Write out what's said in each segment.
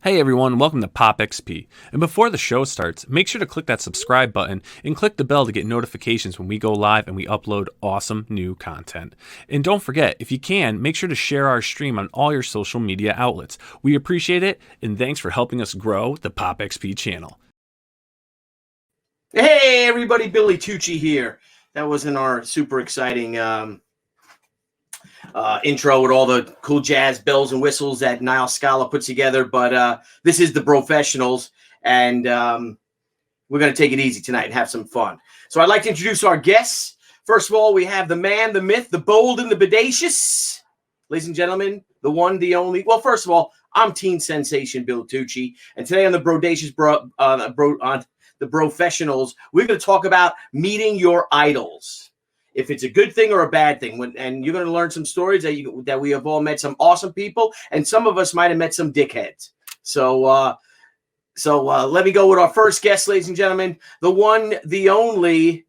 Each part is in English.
Hey everyone, welcome to PopXP. And before the show starts, make sure to click that subscribe button and click the bell to get notifications when we go live and we upload awesome new content. And don't forget, if you can, make sure to share our stream on all your social media outlets. We appreciate it, and thanks for helping us grow the PopXP channel. Hey everybody, Billy Tucci here. That wasn't our super exciting intro with all the cool jazz bells and whistles that Niall Scala puts together, but this is the Brofessionals, and we're going to take it easy tonight and have some fun. So I'd like to introduce our guests. First of all, we have the man, the myth, the bold, and the bodacious. Ladies and gentlemen, the one, the only. Well, first of all, I'm teen sensation Bill Tucci, and today on the Bodacious on the Brofessionals, we're going to talk about meeting your idols. If it's a good thing or a bad thing, and you're going to learn some stories that we have all met some awesome people, and some of us might have met some dickheads. So let me go with our first guest, ladies and gentlemen, the one, the only,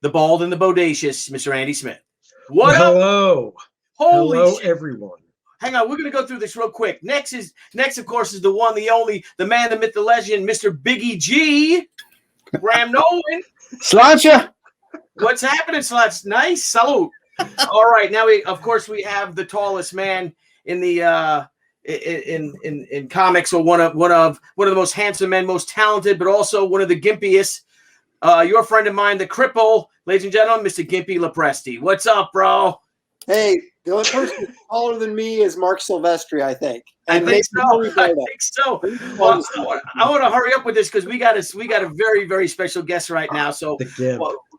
the bald and the bodacious, Mr. Andy Smith. What up? Hello. Holy Hello, shit. everyone. Hang on, we're going to go through this real quick. Next, of course, is the one, the only, the man, the myth, the legend, Mr. Biggie G, Graham Nolan. Sláinte. What's happening, Sluts? Nice. Salute. All right. Now we have the tallest man in the in comics, or one of the most handsome men, most talented, but also one of the gimpiest. Your friend of mine, the cripple, ladies and gentlemen, Mr. Gimpy Lopresti. What's up, bro? Hey, the only person taller than me is Mark Silvestri, I think. I think so. Well, I want to hurry up with this because we got a very, very special guest right now. So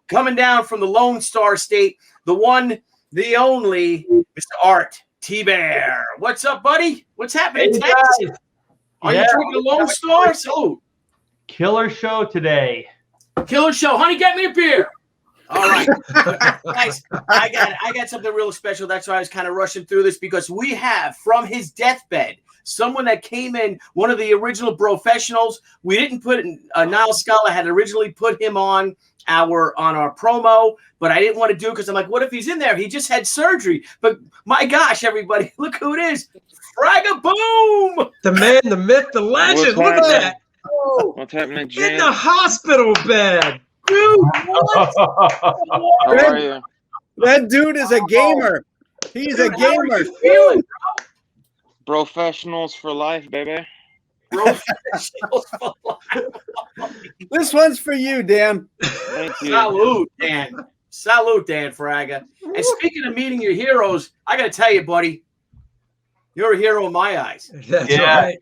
coming down from the Lone Star State, the one, the only, Mr. Art Thibert. What's up, buddy? What's happening? Hey, guys. Are you drinking a Lone Star? So Killer show today. Killer show. Honey, get me a beer. All right. Guys, I got something real special. That's why I was kind of rushing through this, because we have from his deathbed someone that came in, one of the original Brofessionals. We didn't put Niall Scala had originally put him on our promo, but I didn't want to do it because I'm like, what if he's in there? He just had surgery. But my gosh, everybody, look who it is. Fragga Boom! The man, the myth, the legend. Look at that. What's happening, Jim? In the hospital bed. Dude, what? How are you? That dude is a gamer. He's a gamer. How are you feeling, Brofessionals for life, baby. Brofessionals for life. This one's for you, Dan. Thank you. Salute, Dan. Salute, Dan Fragga. And speaking of meeting your heroes, I got to tell you, buddy, you're a hero in my eyes. That's right.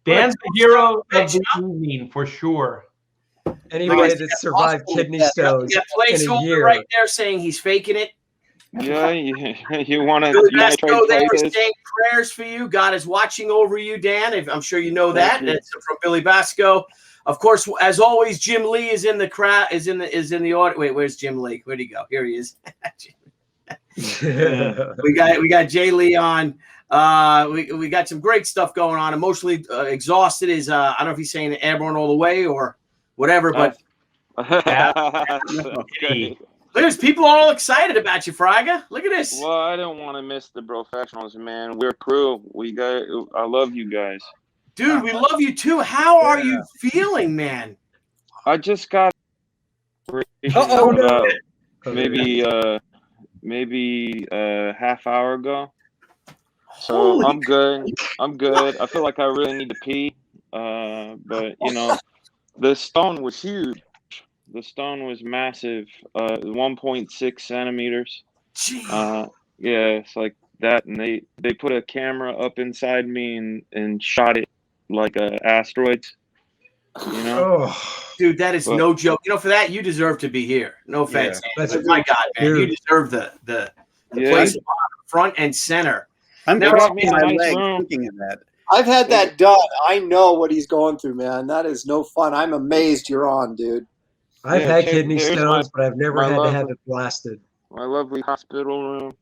Dan's the hero of the evening for sure. Anybody that survived kidney stones Yeah, in a placeholder year. right there saying he's faking it. Yeah, you want to Billy trade Basco, they were places? saying prayers for you. God is watching over you, Dan. I'm sure you know that. That's from Billy Basco. Of course, as always, Jim Lee is in the crowd. Is in the audience. Wait, where's Jim Lee? Where'd he go? Here he is. we got Jay Lee on. We got some great stuff going on. Emotionally exhausted is I don't know if he's saying airborne all the way or whatever, but look at this. People are all excited about you, Fragga. Look at this. Well, I don't want to miss the Brofessionals, man. We're crew. I love you guys. Dude, we love you too. How are you feeling, man? I just got maybe a half hour ago. So I'm good. I feel like I really need to pee. But the stone was huge. The stone was massive, 1.6 centimeters. Yeah, it's like that. And they put a camera up inside me and shot it like asteroids. Dude, that is no joke. For that, you deserve to be here. No offense. Yeah, my God, man. Dude. You deserve the place front and center. I'm crossing my nice leg room. looking at that. I've had that done. I know what he's going through, man. That is no fun. I'm amazed you're on, dude. I've had kidney stones, but I've never had to have it blasted. My lovely hospital room.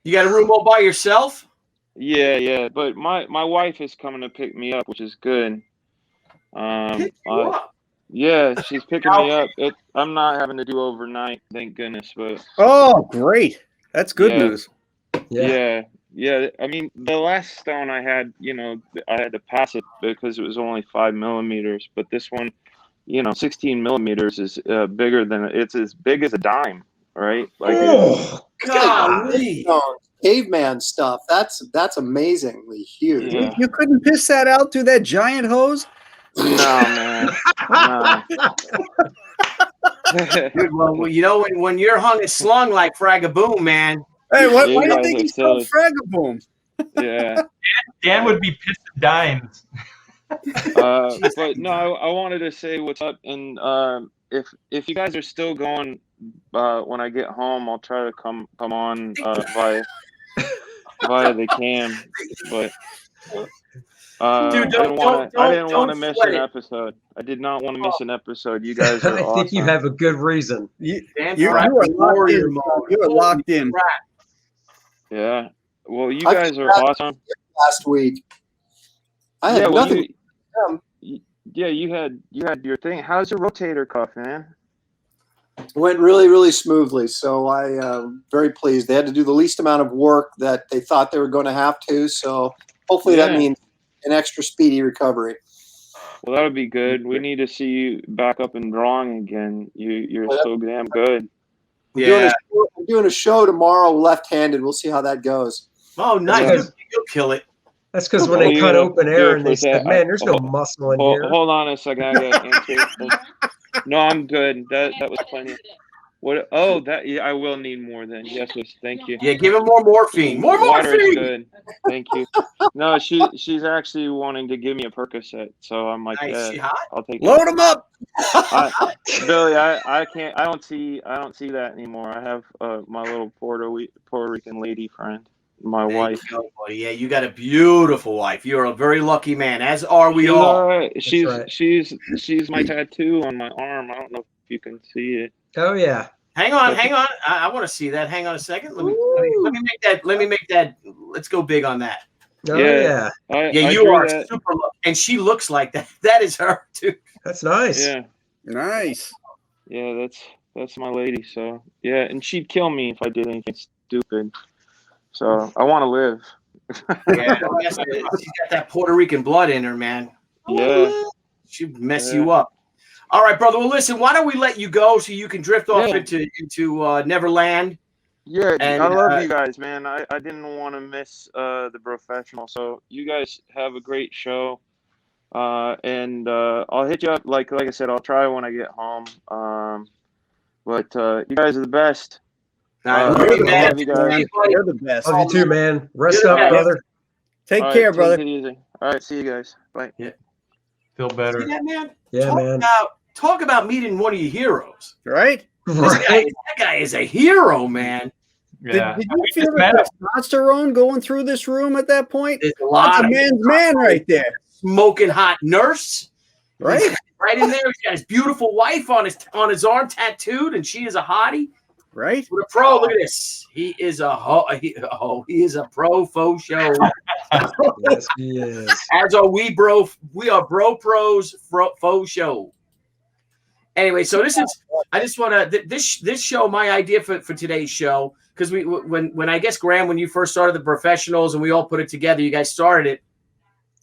You got a room all by yourself? Yeah. But my wife is coming to pick me up, which is good. Pick you up? Yeah, she's picking me up. I'm not having to do overnight, thank goodness. But Oh, great. That's good news. Yeah. Yeah, I mean, the last stone I had, I had to pass it because it was only 5 millimeters. But this one, 16 millimeters is bigger than it's as big as a dime, right? Like, Oh, Golly. Caveman stuff. That's amazingly huge. Yeah. You couldn't piss that out through that giant hose? No, man. No. Dude, well, when you're hung and slung like Fragaboom, man. Hey, why do you guys think are he's called silly. Fragaboom? Yeah. Dan would be pissing dimes. But no, I wanted to say what's up, and if you guys are still going, when I get home, I'll try to come on via the cam. But Dude, I didn't want to miss sweat an it. episode. I did not want to miss an episode. You guys are I awesome. think you have a good reason. You Dan are Frag, locked warrior in. mode. You are locked in. Crap. Yeah. Well, you I guys are forgot awesome. Last week, I had Yeah. Well, nothing. you had your thing. How's your rotator cuff, man? Went really, really smoothly. So I very pleased. They had to do the least amount of work that they thought they were going to have to. So hopefully that Yeah. means an extra speedy recovery. Well, that would be good. We need to see you back up and drawing again. You're Well, so damn good. I'm doing a show tomorrow left-handed. We'll see how that goes. Oh, nice. Yeah. You'll kill it. That's because when Oh, they cut yeah. open Yeah, Aaron, for they said, that. "Man, there's no muscle in here." Hold on a second. I got to answer. No, I'm good. That was plenty. What? Oh, yeah, I will need more then. Yes, thank you. Yeah, give him more morphine. More Water is morphine. good. Thank you. No, she's actually wanting to give me a Percocet, so I'm like, Nice. yeah, She hot? I'll take Load it. him up. Billy, I can't. I don't see that anymore. I have my little Puerto Rican lady friend, my There wife. you go, buddy. Yeah, you got a beautiful wife. You're a very lucky man, as are we She's all. all right. She's right. she's my tattoo on my arm. I don't know if you can see it. Oh yeah. Hang on. I want to see that. Hang on a second. Let me make that. Let's go big on that. Oh Yeah. yeah. Yeah, I you drew are that. super lucky. And she looks like that. That is her, too. That's nice. Yeah, Nice. yeah. That's my lady. So yeah, and she'd kill me if I did anything stupid. So I want to live. Yeah, she's got that Puerto Rican blood in her, man. Yeah. She'd mess Yeah. you up. All right, brother. Well, listen, why don't we let you go so you can drift off Yeah. into Neverland? Yeah, And, I love you guys, man. I didn't want to miss the Brofessional. So you guys have a great show. And I'll hit you up. Like I said, I'll try when I get home. But you guys are the best. All right, Love you, man. you guys. You're the best. Love you too, man. Rest Good up, night. brother. Take All right, care, brother. Take it easy. All right, see you guys. Bye. Feel better. See that, man? Yeah, man. Talk about meeting one of your heroes. Right? Right. That guy is a hero, man. Yeah. Did you feel the testosterone going through this room at that point? There's a That's lot a of man's man right there. smoking hot nurse. Right? Right in there. He's got his beautiful wife on his arm tattooed, and she is a hottie. Right? What a pro! Look at this. He is he is a pro faux show. Yes, he is. As are we, bro. We are bro pros faux show. Anyway, so I just want to this show. My idea for today's show, because when I guess Graham, when you first started the Brofessionals and we all put it together, you guys started it.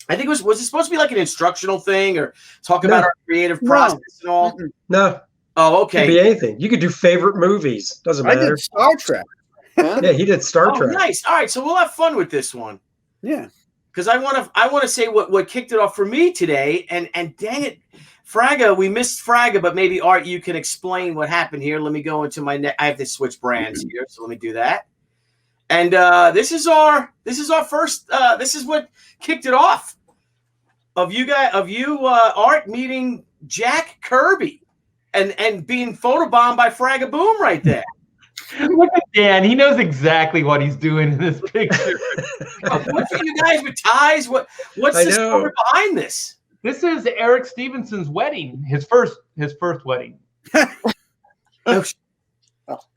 I think was it supposed to be like an instructional thing or talk about our creative process and all? No. Oh, It could okay. be anything. You could do favorite movies. Doesn't I matter. did Star Trek. Yeah, he did Star Oh, Trek. nice. All right, so we'll have fun with this one. Yeah. Because I want to say what kicked it off for me today, and dang it, Fraga, we missed Fraga, but maybe Art, you can explain what happened here. Let me go into my I have to switch brands here, so let me do that. And this is our first. This is what kicked it off. Of you Art meeting Jack Kirby, and being photobombed by Fragaboom right there. Look at Dan. He knows exactly what he's doing in this picture. What for you guys with ties? What's I the know. story behind this? This is Eric Stevenson's wedding, his first wedding.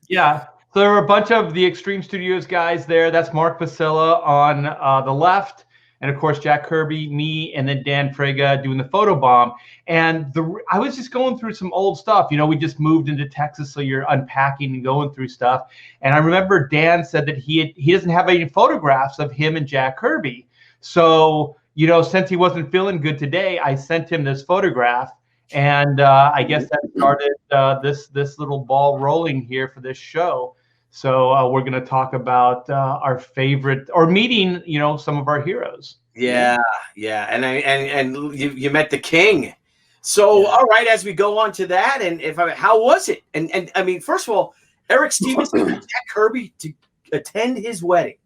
Yeah. So there were a bunch of the Extreme Studios guys there. That's Mark Basilla on the left. and of course Jack Kirby, me, and then Dan Frega doing the photo bomb. And I was just going through some old stuff. We just moved into Texas, so you're unpacking and going through stuff. And I remember Dan said that he doesn't have any photographs of him and Jack Kirby. So since he wasn't feeling good today, I sent him this photograph. And I guess that started this little ball rolling here for this show. So we're going to talk about our favorite, or meeting, some of our heroes. Yeah. And you met the king. So all right, as we go on to that, and how was it? And I mean, first of all, Eric Stevens and Jack Kirby to attend his wedding.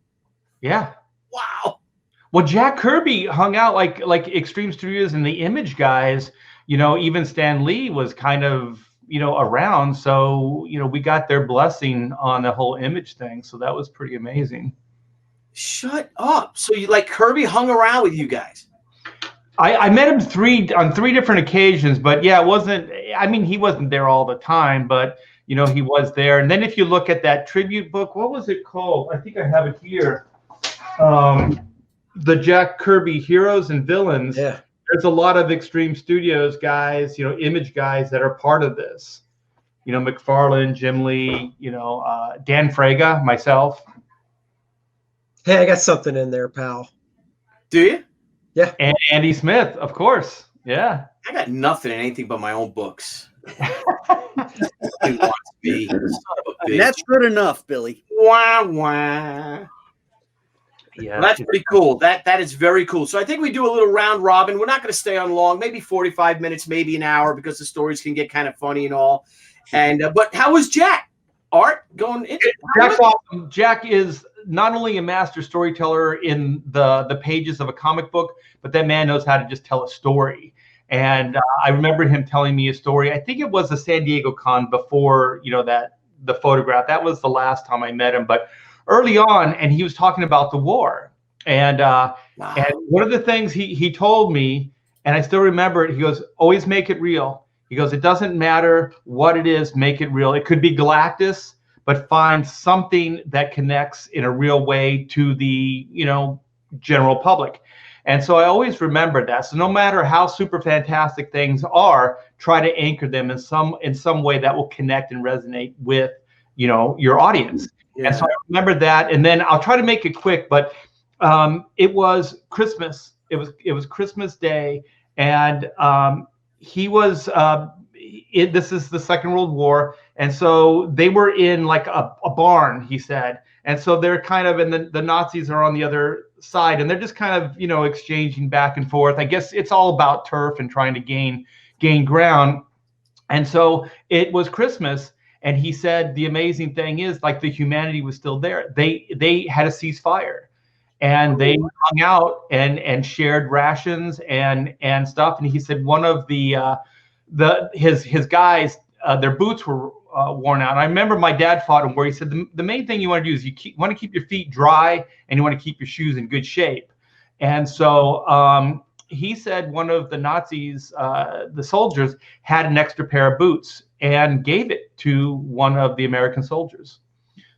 Yeah. Wow. Well, Jack Kirby hung out like Extreme Studios and the Image guys. Even Stan Lee was kind of around, so we got their blessing on the whole Image thing, so that was pretty amazing. Shut up. So Kirby hung around with you guys? I met him on three different occasions, but yeah, he wasn't there all the time, but he was there. And then if you look at that tribute book, what was it called? I think I have it here. The Jack Kirby Heroes and Villains. Yeah. There's a lot of Extreme Studios guys, Image guys that are part of this. McFarlane, Jim Lee, Dan Frega, myself. Hey, I got something in there, pal. Do you? Yeah. And Andy Smith, of course. Yeah. I got nothing in anything but my own books. He wants me. Son of a bitch. That's good enough, Billy. Wah, wah. Yeah, well, that's pretty cool. That is very cool. So I think we do a little round robin. We're not going to stay on long, maybe 45 minutes, maybe an hour, because the stories can get kind of funny and all. And but how was Jack? Art going in? Jack's awesome. Jack is not only a master storyteller in the pages of a comic book, but that man knows how to just tell a story. And I remember him telling me a story. I think it was a San Diego Con before the photograph. That was the last time I met him, but early on, and he was talking about the war. And and one of the things he told me, and I still remember it, he goes, always make it real. He goes, it doesn't matter what it is, make it real. It could be Galactus, but find something that connects in a real way to the, general public. And so I always remember that. So no matter how super fantastic things are, try to anchor them in some way that will connect and resonate with, your audience. Yeah. And so I remember that, and then I'll try to make it quick, but it was Christmas. It was Christmas Day, and he was. This is the Second World War, and so they were in like a barn. He said, and so they're kind of, and the Nazis are on the other side, and they're just kind of exchanging back and forth. I guess it's all about turf and trying to gain ground, and so it was Christmas. And he said the amazing thing is, like, the humanity was still there. They had a ceasefire, and they hung out and shared rations and stuff. And he said one of his guys, their boots were worn out. And I remember my dad fought him, where he said the main thing you want to do is you want to keep your feet dry, and you want to keep your shoes in good shape. And so he said one of the Nazis, the soldiers, had an extra pair of boots and gave it to one of the American soldiers.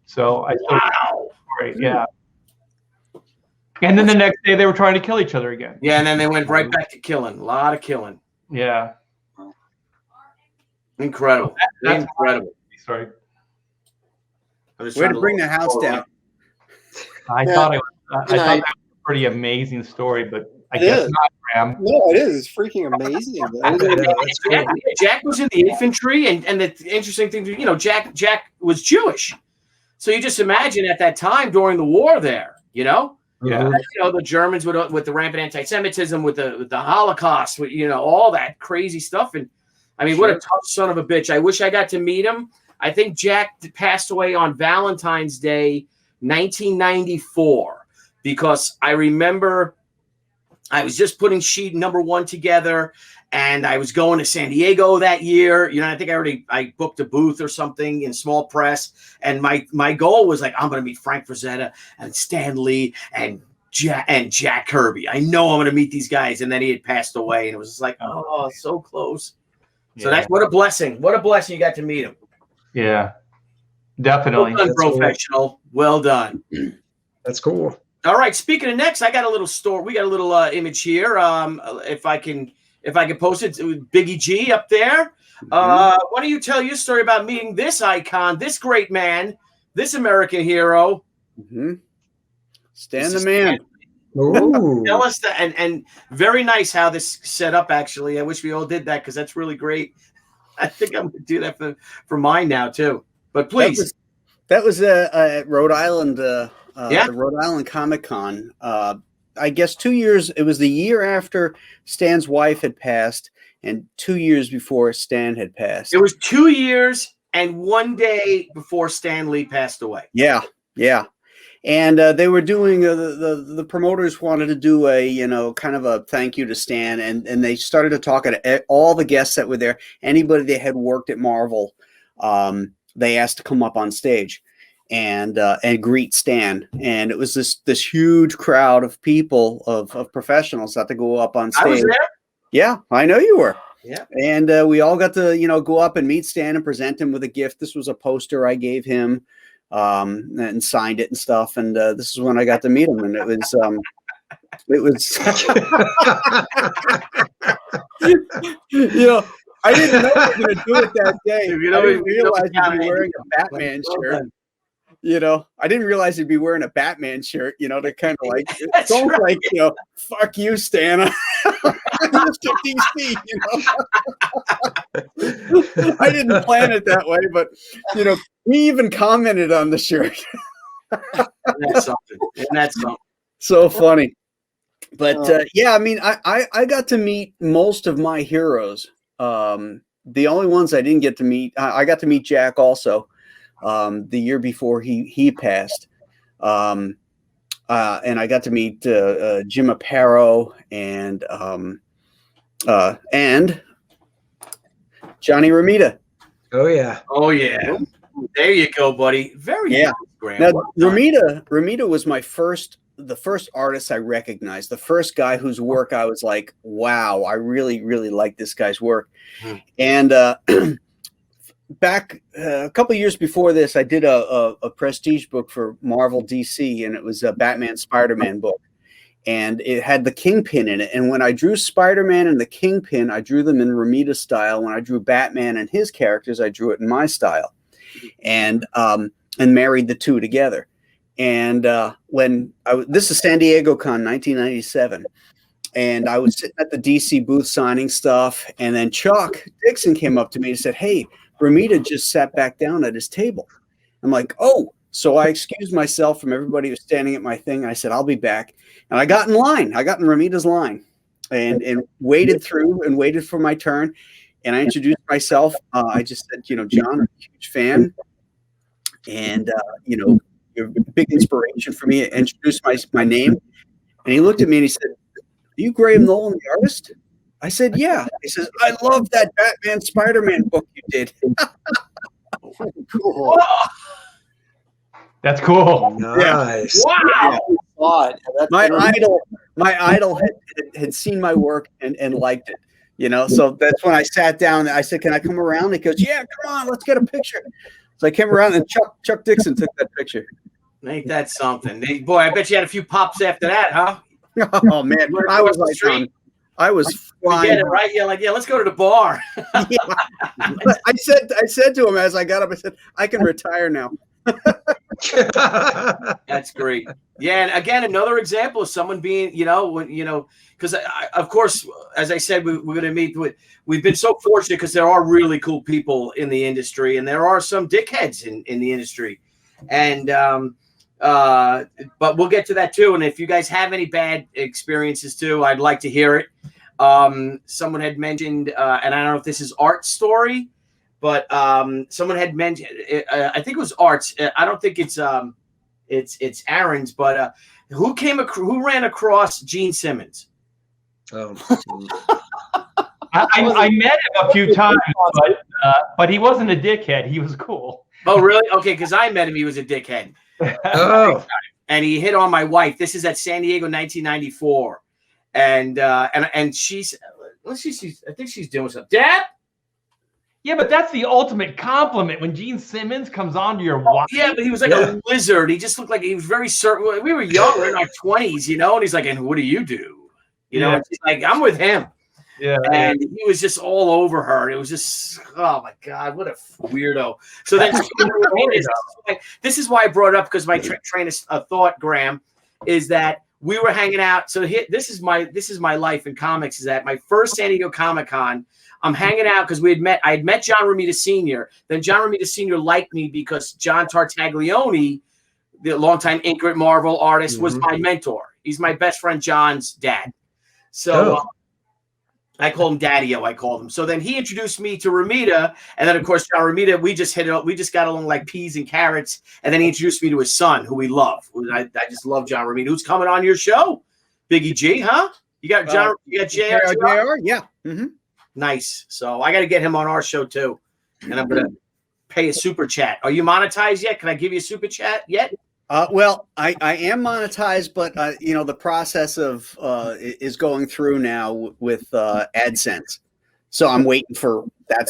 So wow, yeah. And then the next day they were trying to kill each other again. Yeah, and then they went right back to killing. A lot of killing. Yeah. Incredible. That's incredible. Sorry. Way to bring the house down. I thought that was a pretty amazing story, but I guess not, Graham. No, it is. It's freaking amazing. Jack was in the infantry, and the interesting thing, Jack was Jewish. So you just imagine at that time during the war there, Yeah. The Germans with the rampant anti-Semitism, with the Holocaust, with all that crazy stuff. And I mean, what a tough son of a bitch. I wish I got to meet him. I think Jack passed away on Valentine's Day, 1994, because I remember I was just putting sheet number 1 together, and I was going to San Diego that year. I think I booked a booth or something in small press, and my goal was like, I'm going to meet Frank Frazetta and Stan Lee and Jack Kirby. I know I'm going to meet these guys, and then he had passed away, and it was just like, oh, so close. So that's what a blessing. What a blessing you got to meet him. Yeah, definitely. Well done, Professional. Well done. That's cool. All right. Speaking of next, I got a little story. We got a little image here. If I can post it, Biggie G up there. Why don't you tell your story about meeting this icon, this great man, this American hero? Stan the Man. Tell us that, and very nice how this set up. Actually, I wish we all did that because that's really great. I think I'm gonna do that for mine now too. But please, that was at Rhode Island. The Rhode Island Comic Con. I guess 2 years. It was the year after Stan's wife had passed, and 2 years before Stan had passed. It was 2 years and 1 day before Stan Lee passed away. Yeah. And they were doing the promoters wanted to do a kind of a thank you to Stan, and they started to talk to all the guests that were there. Anybody that had worked at Marvel, they asked to come up on stage and greet Stan. And it was this huge crowd of people of professionals that to go up on stage. I was there. Yeah, I know you were. Yeah. And we all got to go up and meet Stan and present him with a gift. This was a poster I gave him. And signed it and stuff, and this is when I got to meet him, and it was I didn't know I was going to do it that day. I didn't realize he'd be wearing a Batman shirt. I didn't realize he'd be wearing a Batman shirt. To kind of like it's almost like fuck you, Stan. Mr. DC, I didn't plan it that way, but he even commented on the shirt. That's something. And that's something. So funny. But I got to meet most of my heroes. The only ones I didn't get to meet, I got to meet Jack also the year before he passed. And I got to meet Jim Aparo and Johnny Romita. Oh yeah. There you go, buddy. Very nice, Graham. Now, Romita was the first artist I recognized, the first guy whose work I was like, wow, I really, really like this guy's work. And back a couple of years before this, I did a prestige book for Marvel DC, and it was a Batman Spider-Man book. And it had the Kingpin in it. And when I drew Spider-Man and the Kingpin, I drew them in Romita style. When I drew Batman and his characters, I drew it in my style. And married the two together. And this is San Diego Con 1997, and I was sitting at the DC booth signing stuff, and then Chuck Dixon came up to me and said, "Hey, Romita just sat back down at his table." I'm like, "Oh." So I excused myself from everybody who was standing at my thing. And I said, "I'll be back." And I got in line. I got in Romita's line and waited through and waited for my turn. And I introduced myself. I just said, John, I'm a huge fan. And, you're a big inspiration for me. I introduced my name. And he looked at me and he said, "Are you Graham Nolan, the artist?" I said, "Yeah." He says, "I love that Batman Spider-Man book you did." Cool. That's cool. Nice. Wow. God, My idol had seen my work and liked it, so that's when I sat down. I said, "Can I come around?" He goes, "Yeah, come on, let's get a picture." So I came around and Chuck Dixon took that picture. Ain't that something? Hey, boy, I bet you had a few pops after that, huh? Oh man, I was like, I was flying. You get it, right? Yeah, like, let's go to the bar. I said to him as I got up, I said, "I can retire now." That's great. Yeah, and again, another example of someone being, because of course, as I said, we're going to meet with. We've been so fortunate because there are really cool people in the industry, and there are some dickheads in the industry, and but we'll get to that too. And if you guys have any bad experiences too, I'd like to hear it. Someone had mentioned, and I don't know if this is Art's story, but someone had mentioned, I think it was Art's. I don't think it's Aaron's, but who ran across Gene Simmons? Oh. I met him a few times, but he wasn't a dickhead. He was cool. Oh, really? Okay, because I met him. He was a dickhead. Oh. And he hit on my wife. This is at San Diego, 1994, and she's. Let's see. I think she's doing something. Dad. Yeah, but that's the ultimate compliment when Gene Simmons comes onto your wife. Yeah, but he was like a lizard. He just looked like he was very certain. We were young, we're in our 20s, you know, and he's like, and what do you do? You know, and she's like, I'm with him. Yeah. And he was just all over her. It was just, oh my God, what a weirdo. So then this is why I brought it up, because my train of thought, Graham, is that we were hanging out. So this is my life in comics, is that my first San Diego Comic-Con, I'm hanging out because I had met John Romita Sr. Then John Romita Sr. liked me because John Tartaglione, the longtime inker at Marvel artist, was my mentor. He's my best friend John's dad. So I call him Daddy-O, I called him. So then he introduced me to Romita, and then of course John Romita, we just got along like peas and carrots. And then he introduced me to his son, who we love. I just love John Romita, who's coming on your show. Biggie G, huh? You got John, you got JR? Yeah. Mm-hmm. Nice. So I got to get him on our show too. And I'm going to pay a super chat. Are you monetized yet? Can I give you a super chat yet? Well, I am monetized, but the process of is going through now with AdSense. So I'm waiting for that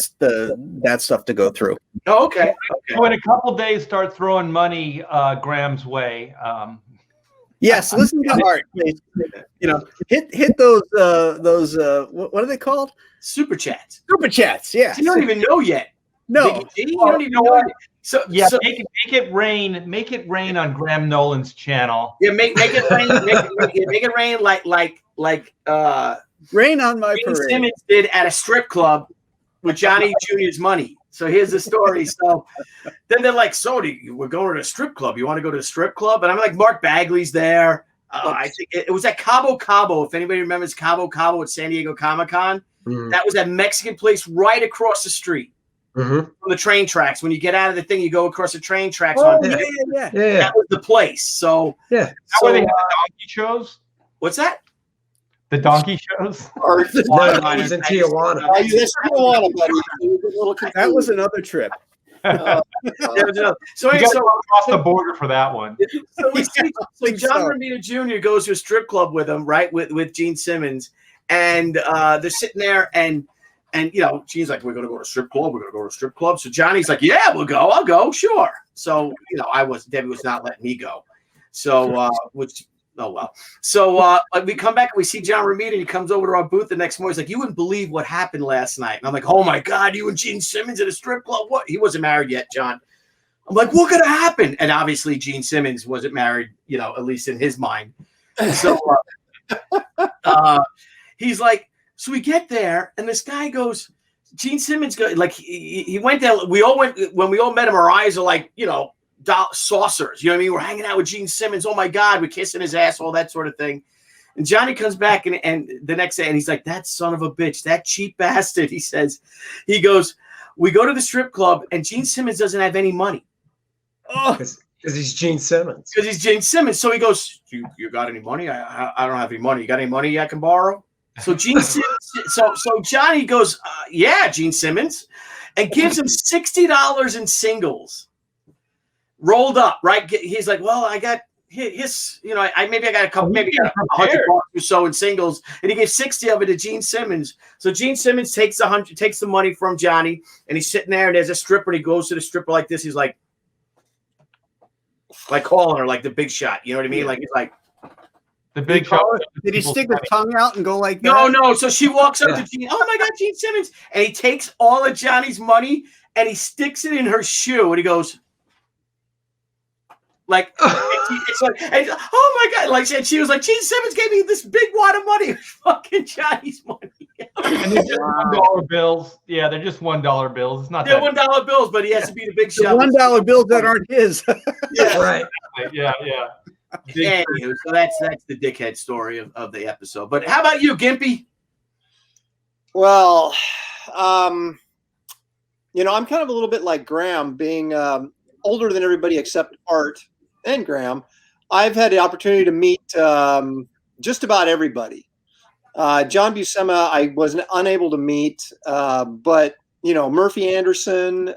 stuff to go through. Oh, okay. So in a couple of days, start throwing money Graham's way. Yes, listen to Art. Hit those what are they called? Super chats. Super chats. Yeah. You don't even know yet. No. You don't even know. So yeah, make it rain. Make it rain on Graham Nolan's channel. Yeah, make it rain. Make it rain like rain on my Gene parade. Simmons did at a strip club with Johnny Jr.'s money. So here's the story. So then they're like, "So we're going to a strip club. You want to go to a strip club?" And I'm like, "Mark Bagley's there." I think it was at Cabo Cabo. If anybody remembers Cabo Cabo at San Diego Comic-Con, that was that Mexican place right across the street from the train tracks. When you get out of the thing, you go across the train tracks. Yeah. That was the place. So How were they having donkey shows? What's that? The donkey shows? No, it was in Tijuana. That was another trip. So you got to go across the border for that one. So John Romita Jr. goes to a strip club with him, right? With Gene Simmons, and they're sitting there, and Gene's like, "We're gonna go to a strip club. We're gonna go to a strip club." So Johnny's like, "Yeah, we'll go. I'll go, sure." So Debbie was not letting me go. So oh well. So we come back and we see John Romita, and he comes over to our booth the next morning. He's like, "You wouldn't believe what happened last night." And I'm like, "Oh my God, you and Gene Simmons at a strip club? What?" He wasn't married yet, John. I'm like, "What could have happened?" And obviously Gene Simmons wasn't married, at least in his mind. So he's like, so we get there, and this guy goes, Gene Simmons goes, like he went there. When we all met him, our eyes are like, saucers. You know what I mean? We're hanging out with Gene Simmons. Oh my God, we're kissing his ass, all that sort of thing. And Johnny comes back and the next day, and he's like, "That son of a bitch, that cheap bastard." He goes, "We go to the strip club, and Gene Simmons doesn't have any money." Oh, because he's Gene Simmons. Because he's Gene Simmons. So he goes, "You got any money? I don't have any money. You got any money I can borrow?" So Gene Simmons, so Johnny goes, "Yeah, Gene Simmons," and gives him $60 in singles. Rolled up, right? He's like, "Well, I got his, I got a couple, maybe got $100 or so in singles," and he gave 60 of it to Gene Simmons. So Gene Simmons takes the money from Johnny, and he's sitting there, and there's a stripper, and he goes to the stripper like this. He's like calling her like the big shot. You know what I mean? Like he's like the big shot. Did he stick his tongue out and go like that? No. So she walks up to Gene. "Oh my God, Gene Simmons!" And he takes all of Johnny's money and he sticks it in her shoe, and he goes. Like, it's like, oh my God! Like, and she was like, "Gene Simmons gave me this big wad of money." It was fucking Johnny's money. And they're just $1 bills. Yeah, they're just $1 bills. It's not. They're $1 bills, but he has to be the big shot. $1 bills that aren't his. Yeah, right. Yeah. Anywho, so that's the dickhead story of the episode. But how about you, Gimpy? Well, I'm kind of a little bit like Graham, being older than everybody except Art and Graham. I've had the opportunity to meet just about everybody. John Buscema, I was unable to meet, but Murphy Anderson,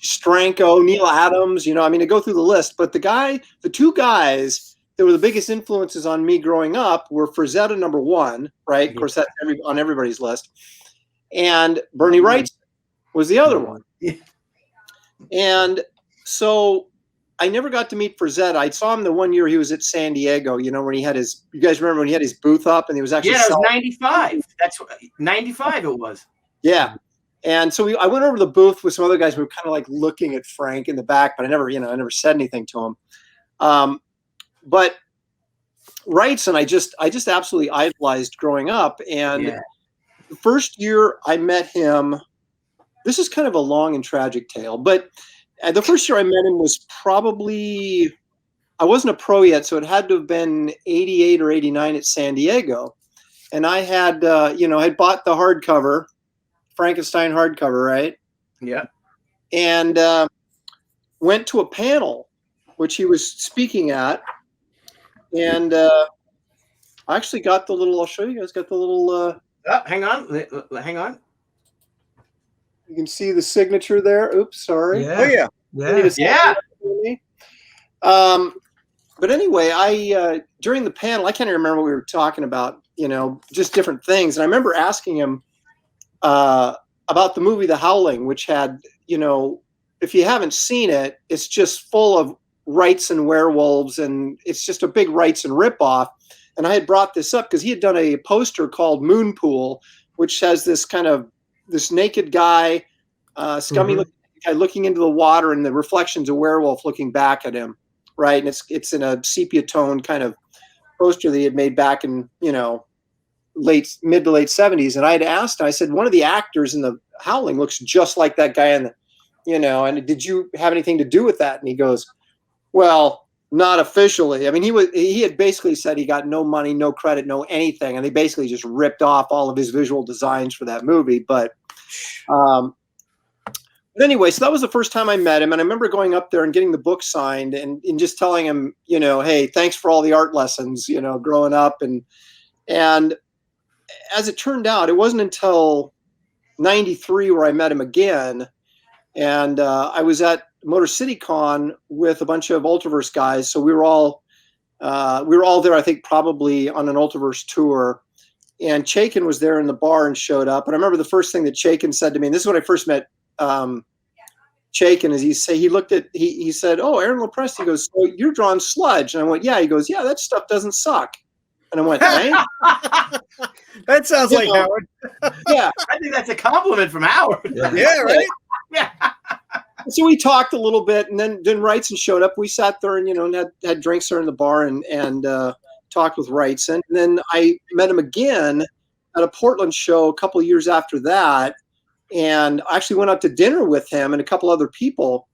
Stranko, Neil Adams, to go through the list. But the two guys were the biggest influences on me growing up were Frazetta #1, right? Of course, that's on everybody's list. And Bernie Wrightson was the other one. And so I never got to meet Frazetta. I saw him the one year he was at San Diego, you know, when he had his, you guys remember when he had his booth up and he was actually it was 95. That's 95 it was. Yeah. And so I went over to the booth with some other guys. We were kind of like looking at Frank in the back, but I never said anything to him. But Wrightson, I just absolutely idolized growing up. And the first year I met him, this is kind of a long and tragic tale, but the first year I met him was probably, I wasn't a pro yet, so it had to have been 88 or 89 at San Diego. And I had, I'd bought the hardcover, Frankenstein hardcover, right? Yeah. And went to a panel, which he was speaking at. And I actually got the little, I'll show you guys, got the little. Hang on. You can see the signature there. Oops, sorry. Yeah. Yeah. But anyway, during the panel, I can't even remember what we were talking about, just different things. And I remember asking him about the movie The Howling, which had, if you haven't seen it, it's just full of Wrightson werewolves, and it's just a big Wrightson ripoff. And I had brought this up because he had done a poster called Moon Pool, which has this kind of this naked guy, scummy looking guy looking into the water, and the reflections of werewolf looking back at him, right? And it's in a sepia tone kind of poster that he had made back in mid to late 70s. And I had asked him, I said, one of the actors in The Howling looks just like that guy in the, and did you have anything to do with that? And he goes, well, not officially. I mean, he had basically said he got no money, no credit, no anything, and they basically just ripped off all of his visual designs for that movie. But anyway, so that was the first time I met him, and I remember going up there and getting the book signed and just telling him, hey, thanks for all the art lessons, growing up. And as it turned out, it wasn't until 93 where I met him again, and I was at Motor City Con with a bunch of Ultraverse guys. So we were all there, I think, probably on an Ultraverse tour. And Chaykin was there in the bar and showed up. And I remember the first thing that Chaykin said to me, and this is when I first met Chaykin, is he said, oh, Aaron Lopresti, he goes, so you're drawing sludge. And I went, yeah. He goes, yeah, that stuff doesn't suck. And I went, hey? That sounds like Howard. Yeah. I think that's a compliment from Howard. Yeah, right? Yeah. So we talked a little bit, and then Wrightson showed up. We sat there and had drinks there in the bar and talked with Wrightson. And then I met him again at a Portland show a couple of years after that, and I actually went out to dinner with him and a couple other people.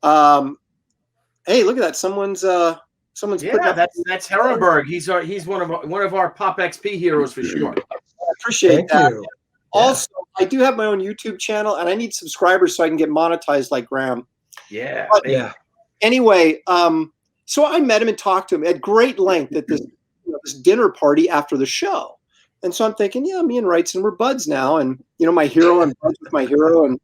Hey, look at that! Someone's putting up. That's Herrenberg. He's one of our PopXP heroes for sure. I appreciate that. You. Also, I do have my own YouTube channel, and I need subscribers so I can get monetized like Graham. Yeah. But anyway, so I met him and talked to him at great length at this dinner party after the show. And so I'm thinking, yeah, me and Wrightson, we're buds now. And, my hero, I'm buds with my hero. And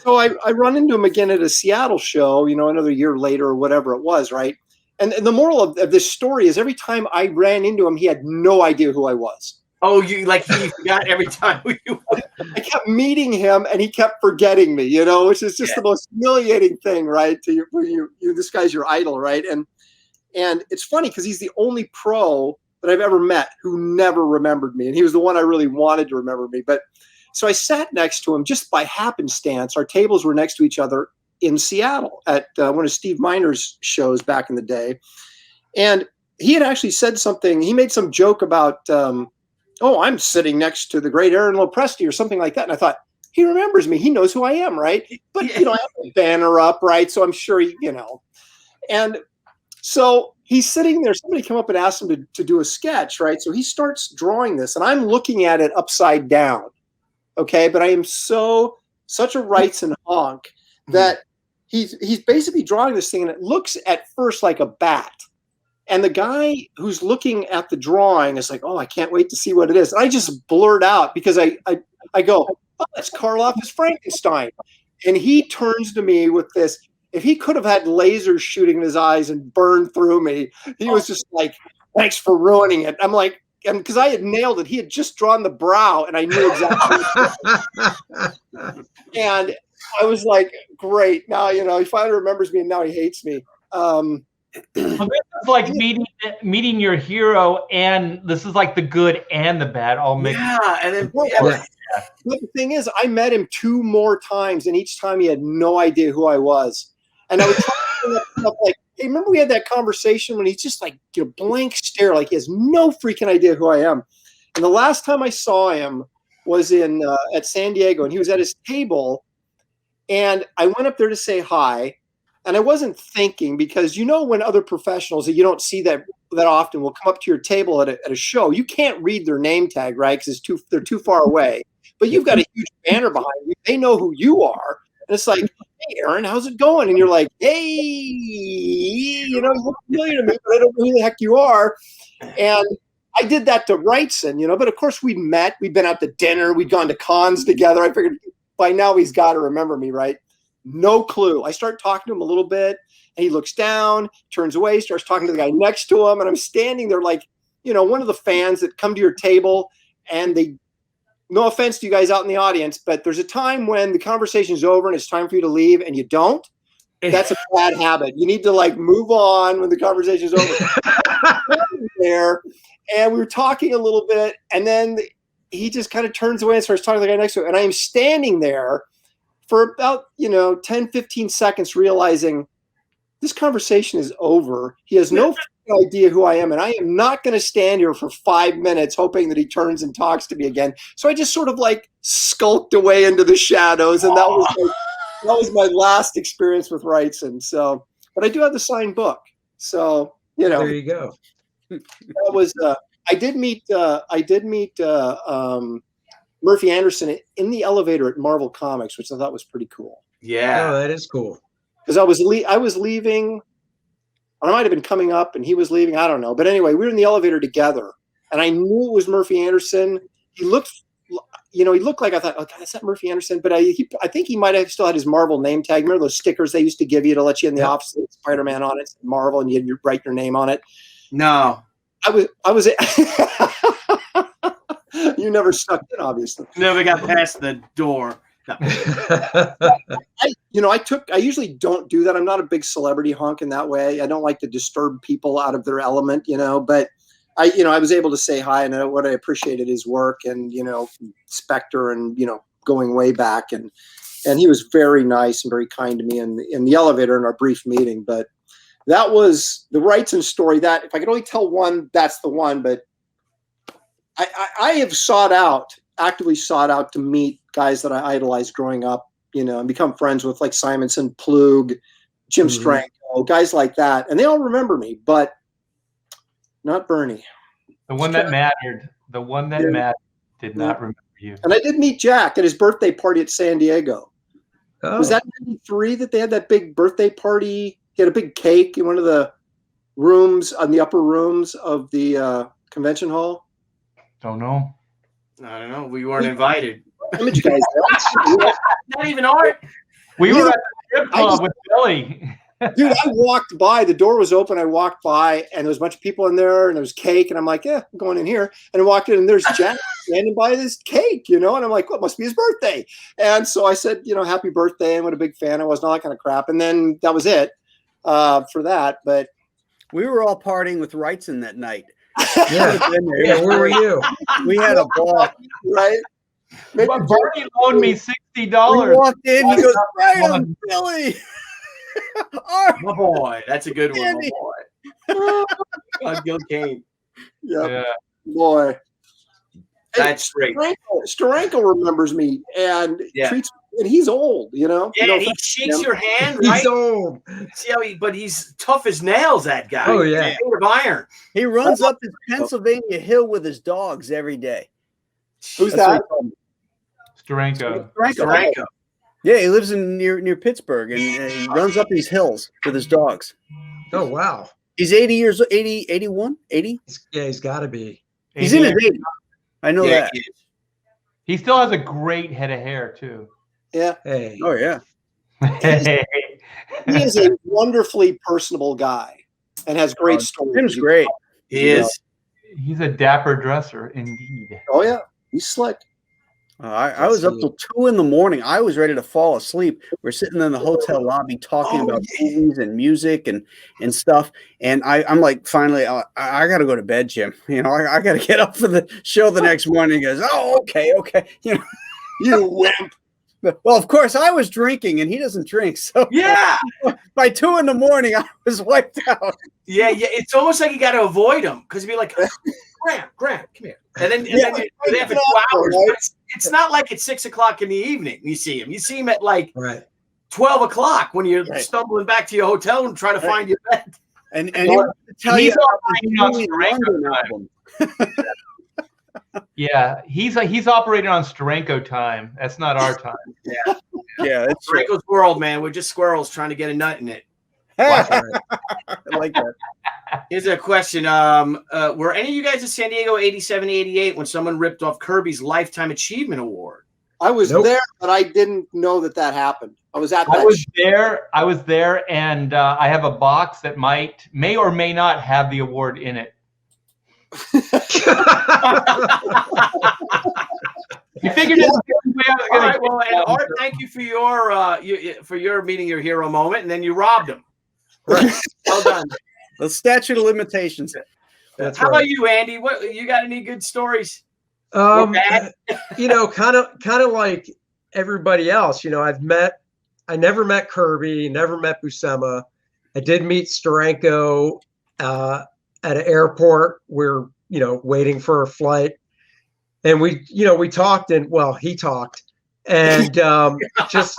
so I run into him again at a Seattle show, another year later or whatever it was, right? And the moral of this story is every time I ran into him, he had no idea who I was. Oh, he forgot every time I kept meeting him, and he kept forgetting me, which is just the most humiliating thing, right? This guy's your idol, right? And it's funny because he's the only pro that I've ever met who never remembered me, and he was the one I really wanted to remember me. But so I sat next to him just by happenstance. Our tables were next to each other in Seattle at one of Steve Miner's shows back in the day, and he had actually said something. He made some joke about. Oh, I'm sitting next to the great Aaron Lopresti or something like that. And I thought, he remembers me. He knows who I am, right? But, I have a banner up, right? So I'm sure, And so he's sitting there. Somebody came up and asked him to do a sketch, right? So he starts drawing this, and I'm looking at it upside down, okay? But I am such a Wrightson honk that he's basically drawing this thing, and it looks at first like a bat. And the guy who's looking at the drawing is like, oh, I can't wait to see what it is. And I just blurt out because I go, oh, that's Karloff's Frankenstein. And he turns to me with this, if he could have had lasers shooting in his eyes and burned through me, he was just like, thanks for ruining it. I'm like, and because I had nailed it, he had just drawn the brow and I knew exactly. And I was like, great. Now, he finally remembers me and now he hates me. Well, this is like meeting your hero, and this is like the good and the bad all mixed. Yeah, and then But the thing is, I met him 2 more times, and each time he had no idea who I was. And I would try to bring up stuff like, hey, remember we had that conversation when he's just like, blank stare, like he has no freaking idea who I am. And the last time I saw him was at San Diego, and he was at his table, and I went up there to say hi. And I wasn't thinking, because when other professionals that you don't see that often will come up to your table at a show, you can't read their name tag, right? Because they're too far away. But you've got a huge banner behind you. They know who you are. And it's like, hey, Aaron, how's it going? And you're like, hey, you look familiar to me, but I don't know who the heck you are. And I did that to Wrightson, but of course we'd met. We'd been out to dinner. We'd gone to cons together. I figured by now he's got to remember me, right? No clue. I start talking to him a little bit, and he looks down, turns away, starts talking to the guy next to him, and I'm standing there like, one of the fans that come to your table, and no offense to you guys out in the audience, but there's a time when the conversation's over and it's time for you to leave, and you don't. That's a bad habit. You need to move on when the conversation's over. There, and we were talking a little bit, and then he just kind of turns away and starts talking to the guy next to him, and I am standing there for about 10, 15 seconds, realizing this conversation is over. He has no idea who I am, and I am not going to stand here for 5 minutes hoping that he turns and talks to me again. So I just sort of skulked away into the shadows, and that was my last experience with Wrightson. So, but I do have the signed book. So there you go. That was I did meet Murphy Anderson in the elevator at Marvel Comics, which I thought was pretty cool. Yeah. Oh, that is cool. Because I was leaving, or I might have been coming up, and he was leaving. I don't know. But anyway, we were in the elevator together, and I knew it was Murphy Anderson. He looked like, I thought, oh, God, is that Murphy Anderson? But I think he might have still had his Marvel name tag. Remember those stickers they used to give you to let you in the office with Spider-Man on it, Marvel, and you'd write your name on it? No. I was you never snuck in, obviously. Never got past the door. No. I usually don't do that. I'm not a big celebrity hunk in that way. I don't like to disturb people out of their element, but I was able to say hi, and what I appreciated his work, and, Spectre, and, going way back, and he was very nice and very kind to me in the elevator in our brief meeting. But that was the Wrightson story. That if I could only tell one, that's the one. But I have actively sought out to meet guys that I idolized growing up, and become friends with, like Simonson, Plug, Jim Stranko, guys like that. And they all remember me, but not Bernie. The one that mattered. The one that mattered did not remember you. And I did meet Jack at his birthday party at San Diego. Oh. Was that 93 that they had that big birthday party? He had a big cake in one of the rooms, on the upper rooms of the convention hall. Don't know. I don't know. We weren't invited. Image guys. Not even Art. We were at the strip club with Billy. Dude, I walked by. The door was open. I walked by, and there was a bunch of people in there, and there was cake. And I'm like, yeah, I'm going in here. And I walked in, and there's Jack standing by this cake, And I'm like, well, it must be his birthday. And so I said, happy birthday, and what a big fan I was, and all that kind of crap. And then that was it for that. But we were all partying with Wrightson that night. Yeah. Where were you? We had a ball, right? Well, Bernie loaned me $60. We walked in. He goes, "Right, Billy." My boy. That's a good one, my boy. Gil Kane. Yep. Yeah. Boy. That's great. Steranko remembers me and treats me, and he's old, Yeah, he shakes your hand, right? He's old. See how but he's tough as nails, that guy. Oh, yeah. He's made of iron. He runs up his Pennsylvania hill with his dogs every day. Who's that? Steranko. Yeah, he lives near Pittsburgh, and he runs up these hills with his dogs. Oh, wow. He's 80 years, 80, 81, 80? Yeah, he's got to be. He's in his 80s. I know that. He still has a great head of hair, too. Yeah. Hey. Oh, yeah. Hey. He is a wonderfully personable guy and has great stories. Tim's great. He is. He's a dapper dresser, indeed. Oh yeah, he's slick. I was up till 2 a.m. I was ready to fall asleep. We're sitting in the hotel lobby talking about movies and music and stuff. And I'm like, finally, I got to go to bed, Jim. You know, I got to get up for the show the next morning. He goes, oh, okay. You know, You wimp. well, of course, I was drinking, and he doesn't drink. So Yeah. by 2 a.m, I was wiped out. Yeah. It's almost like you got to avoid him because you'd be like, Graham, come here. And then you're there for 2 hours. But it's not like it's 6 o'clock in the evening you see him. You see him at like 12 o'clock when you're stumbling back to your hotel and trying to find your bed. And he's operating on Steranko time. Yeah, he's operating on Steranko time. That's not our time. Yeah, it's Steranko's world, man. We're just squirrels trying to get a nut in it. I like that. Here's a question. Were any of you guys at San Diego 87, 88 when someone ripped off Kirby's Lifetime Achievement Award? I was there, but I didn't know that happened. I was at that. I was there, and I have a box that may or may not have the award in it. You figured it was the way I was going to. Well, and Art, thank you for your meeting your hero moment, and then you robbed him. Well done. The statute of limitations. How about you, Andy? What you got? Any good stories? You know, kind of like everybody else. You know, I never met Kirby, never met Buscema. I did meet Steranko at an airport. We're, you know, waiting for a flight, and we talked, and well, he talked, and just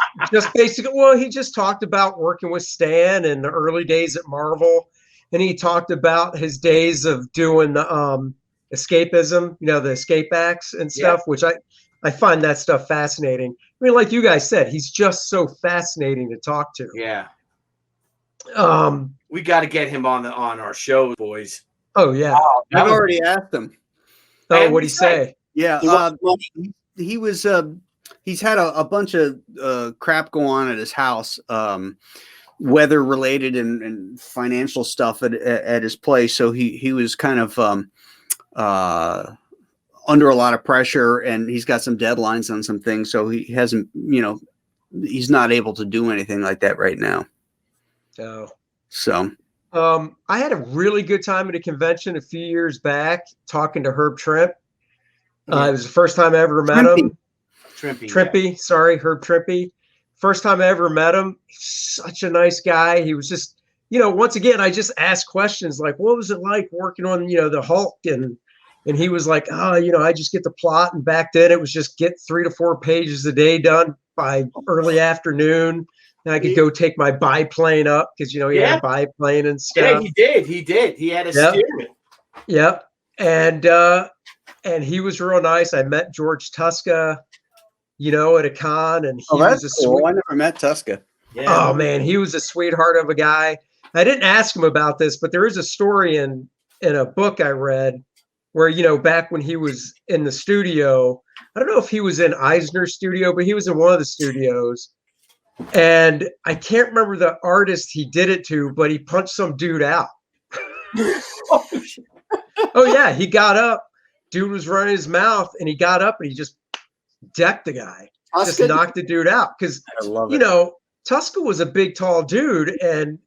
basically, well, he just talked about working with Stan in the early days at Marvel, and he talked about his days of doing the escapism, you know, the escape acts and stuff, which I find that stuff fascinating. I mean, like you guys said, he's just so fascinating to talk to. Yeah. We got to get him on our show, boys. Oh yeah. I've already asked him. Oh, what'd he say? Yeah. He was he's had a bunch of crap go on at his house, weather related and financial stuff at his place. So he was kind of under a lot of pressure, and he's got some deadlines on some things. So he hasn't, you know, he's not able to do anything like that right now. So I had a really good time at a convention a few years back talking to Herb Trimp. It was the first time I ever met him. Trimpy, sorry, Herb Trimpy. First time I ever met him. Such a nice guy. He was just, you know, once again, I just asked questions like, what was it like working on, you know, the Hulk? And he was like, oh, you know, I just get the plot. And back then it was just get 3 to 4 pages a day done by early afternoon. And I could go take my biplane up because, you know, he had a biplane and stuff. Yeah, he did. He had a steering. Yep. And he was real nice. I met George Tucca, you know, at a con, and he was a cool. I never met Tucca. Yeah. Oh man, he was a sweetheart of a guy. I didn't ask him about this, but there is a story in a book I read where, you know, back when he was in the studio, I don't know if he was in Eisner's studio, but he was in one of the studios. And I can't remember the artist he did it to, but he punched some dude out. Oh yeah, he got up. Dude was running his mouth, and he got up and he just decked the guy. Just knocked the dude out. Because, you know, Tucca was a big, tall dude. And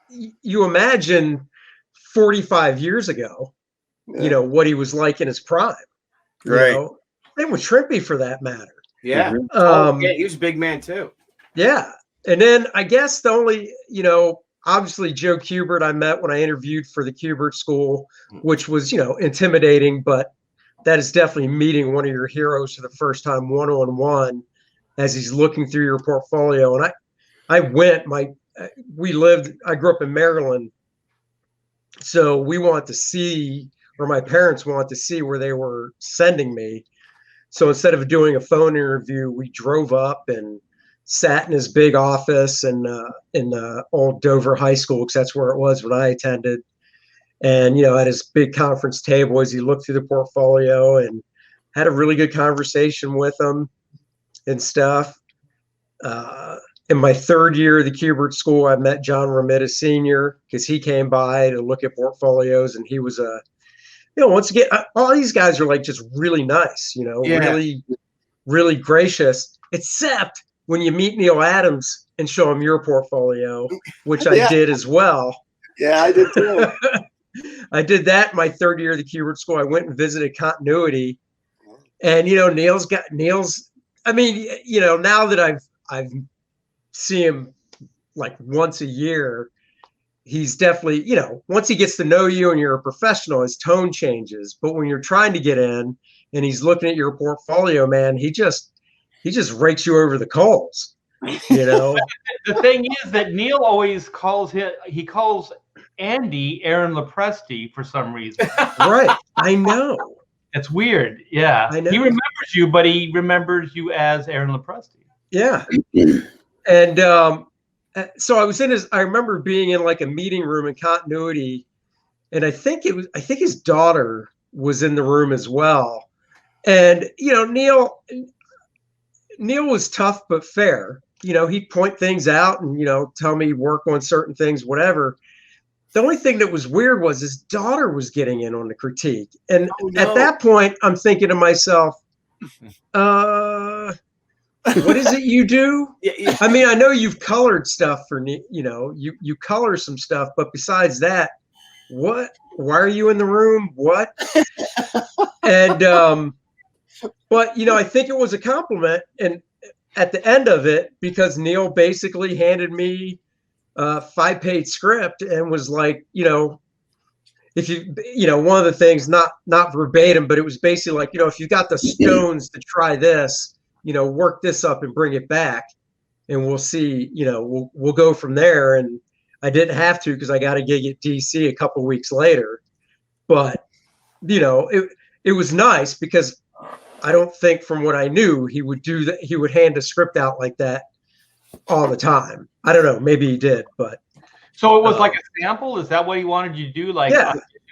you imagine 45 years ago, you know, what he was like in his prime. Right. You know? And with Trimpy, for that matter. Yeah. Yeah, he was a big man, too. Yeah. And then I guess the only, you know, obviously Joe Kubert I met when I interviewed for the Kubert School, which was, you know, intimidating, but that is definitely meeting one of your heroes for the first time one-on-one as he's looking through your portfolio. And I grew up in Maryland. So we want to see, or my parents want to see where they were sending me. So instead of doing a phone interview, we drove up and sat in his big office in the old Dover High School, because that's where it was when I attended. And, you know, at his big conference table as he looked through the portfolio, and had a really good conversation with him and stuff. And in my third year of the Thibert School, I met John Romita Sr. because he came by to look at portfolios, and he was once again, all these guys are like just really nice, really, really gracious, except when you meet Neil Adams and show him your portfolio, which I did as well. Yeah, I did too. I did that my third year of the Thibert School. I went and visited Continuity, and Neil's. I mean, now that I've seen him like once a year, he's definitely, once he gets to know you and you're a professional, his tone changes. But when you're trying to get in and he's looking at your portfolio, man, he just rakes you over the coals. The thing is that Neil always calls Andy Aaron Lopresti for some reason. Right. I know. It's weird. Yeah. I know. He remembers you, but he remembers you as Aaron Lopresti. Yeah. And so I remember being in like a meeting room in Continuity, and I think his daughter was in the room as well. And, Neil was tough but fair. He'd point things out and, tell me work on certain things, whatever. The only thing that was weird was his daughter was getting in on the critique. And at that point, I'm thinking to myself, what is it you do? I mean, I know you've colored stuff for, you color some stuff, but besides that, why are you in the room? What? And, but, I think it was a compliment. And at the end of it, because Neil basically handed me a 5-page script and was like, if one of the things, not verbatim, but it was basically like, if you got the stones to try this, work this up and bring it back, and we'll see, we'll go from there. And I didn't have to because I got a gig at DC a couple weeks later. But, it was nice because I don't think, from what I knew, he would do that. He would hand a script out like that all the time. I don't know. Maybe he did, but. So it was like a sample? Is that what he wanted you to do? Like,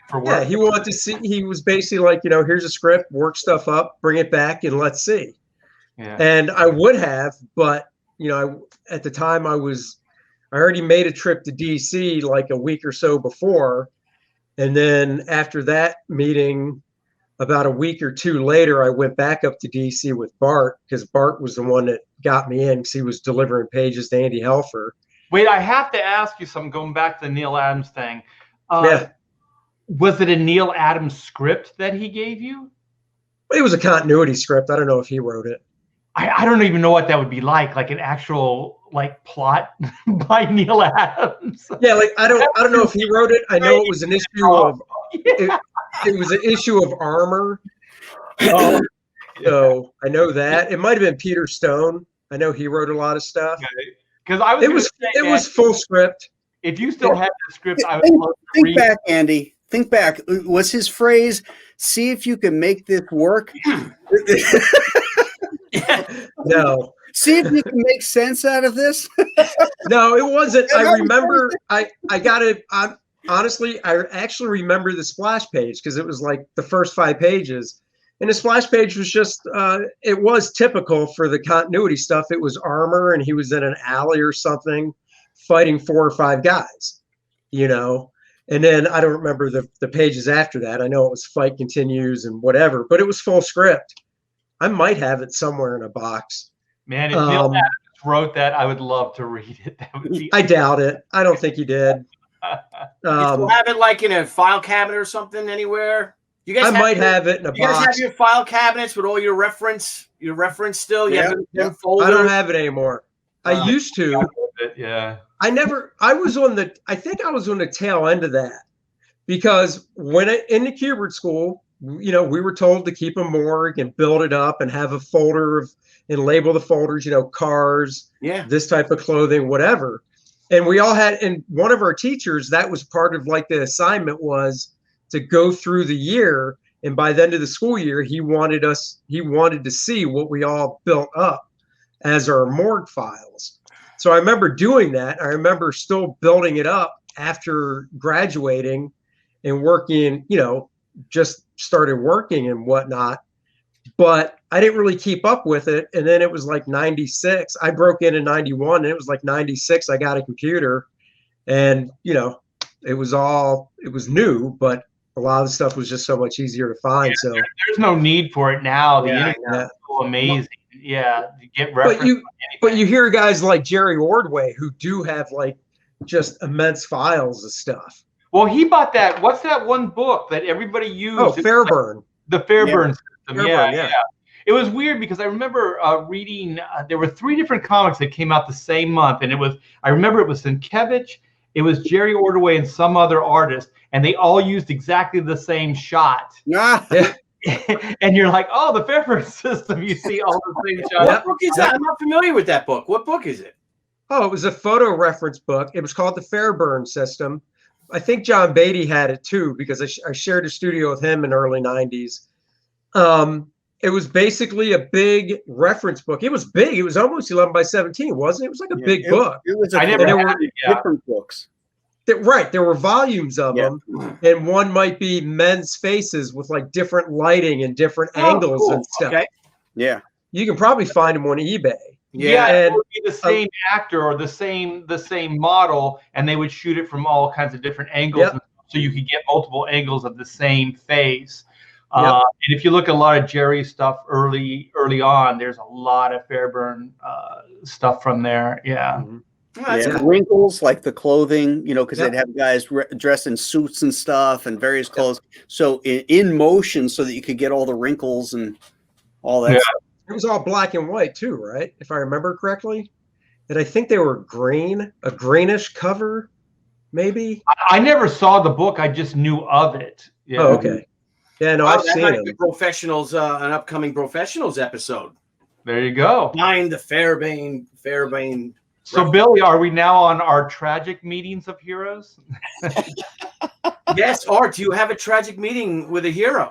for work? Yeah, he wanted to see. He was basically like, here's a script, work stuff up, bring it back, and let's see. Yeah. And I would have, but at the time I already made a trip to DC like a week or so before, and then after that meeting, about a week or two later, I went back up to DC with Bart, because Bart was the one that got me in because he was delivering pages to Andy Helfer. Wait, I have to ask you something. Going back to the Neil Adams thing, was it a Neil Adams script that he gave you? It was a continuity script. I don't know if he wrote it. I don't even know what that would be like an actual plot by Neil Adams. Yeah, I don't know if he wrote it. I know it was an issue of it was an issue of Armor. So I know that. It might have been Peter Stone. I know he wrote a lot of stuff. Because it was full script. If you still had the script, I would love to read. Think back, Andy. Think back. Was his phrase, "See if you can make this work"? No. See if you can make sense out of this. No, it wasn't. I remember. I got it. Honestly, I actually remember the splash page because it was like the first 5 pages, and the splash page was just. It was typical for the continuity stuff. It was Armor, and he was in an alley or something, fighting 4 or 5 guys. And then I don't remember the pages after that. I know it was Fight Continues and whatever, but it was full script. I might have it somewhere in a box. Man, if Neil Adams wrote that, I would love to read it. That would be I doubt it. I don't think he did. You still have it like in a file cabinet or something anywhere? You guys might have it in a box. You guys have your file cabinets with all your reference still? Yeah. I don't have it anymore. I used to. Yeah. I was on the tail end of that because in the Thibert School, we were told to keep a morgue and build it up and have a folder and label the folders, cars, this type of clothing, whatever. And we all had, and one of our teachers, that was part of the assignment was to go through the year. And by the end of the school year, he wanted to see what we all built up as our morgue files. So I remember doing that. I remember still building it up after graduating and working, just started working and whatnot. but I didn't really keep up with it. And then it was like 96. I broke in 91, and it was like 96. I got a computer, and it was new, but a lot of the stuff was just so much easier to find. So there's no need for it now. The Yeah, internet yeah. is so amazing. Yeah, you get reference. but you hear guys like Jerry Ordway who do have like just immense files of stuff. Well, he bought that. What's that one book that everybody used? Oh, Fairburn. The Fairburn system. Fairburn, Yeah. It was weird because I remember reading. There were 3 different comics that came out the same month, and I remember it was Sienkiewicz, it was Jerry Ordway, and some other artist, and they all used exactly the same shot. Ah, Yeah. And you're like, oh, the Fairburn system. You see all the same shots. What book is that? I'm not familiar with that book. What book is it? Oh, it was a photo reference book. It was called the Fairburn system. I think John Beatty had it too, because I shared a studio with him in the early 90s. It was basically a big reference book. It was big. It was almost 11 by 17, wasn't it? It was like a big book. It was I never there had were it, yeah. different books. Right. There were volumes of Yeah. them, and one might be men's faces with like different lighting and different angles cool. and stuff. Okay. Yeah. You can probably find them on eBay. Yeah, and- it would be the same actor or the same model, and they would shoot it from all kinds of different angles, Yep. so you could get multiple angles of the same face. Yep. And if you look at a lot of Jerry's stuff early on, there's a lot of Fairburn stuff from there. Yeah. Mhm. Oh, that's Yeah, cool. wrinkles like the clothing, because Yep. they'd have guys dressed in suits and stuff and various clothes. So in motion, so that you could get all the wrinkles and all that. Yeah. Stuff. It was all black and white too, right? If I remember correctly. And I think they were green, a greenish cover, maybe. I never saw the book. I just knew of it. Yeah. Oh, okay. Yeah, no, Oh, I've that seen might them. be Professionals, an upcoming Professionals episode. There you go. Find the Fairbairn. So, Billy, are we now on our tragic meetings of heroes? Yes, Art, do you have a tragic meeting with a hero?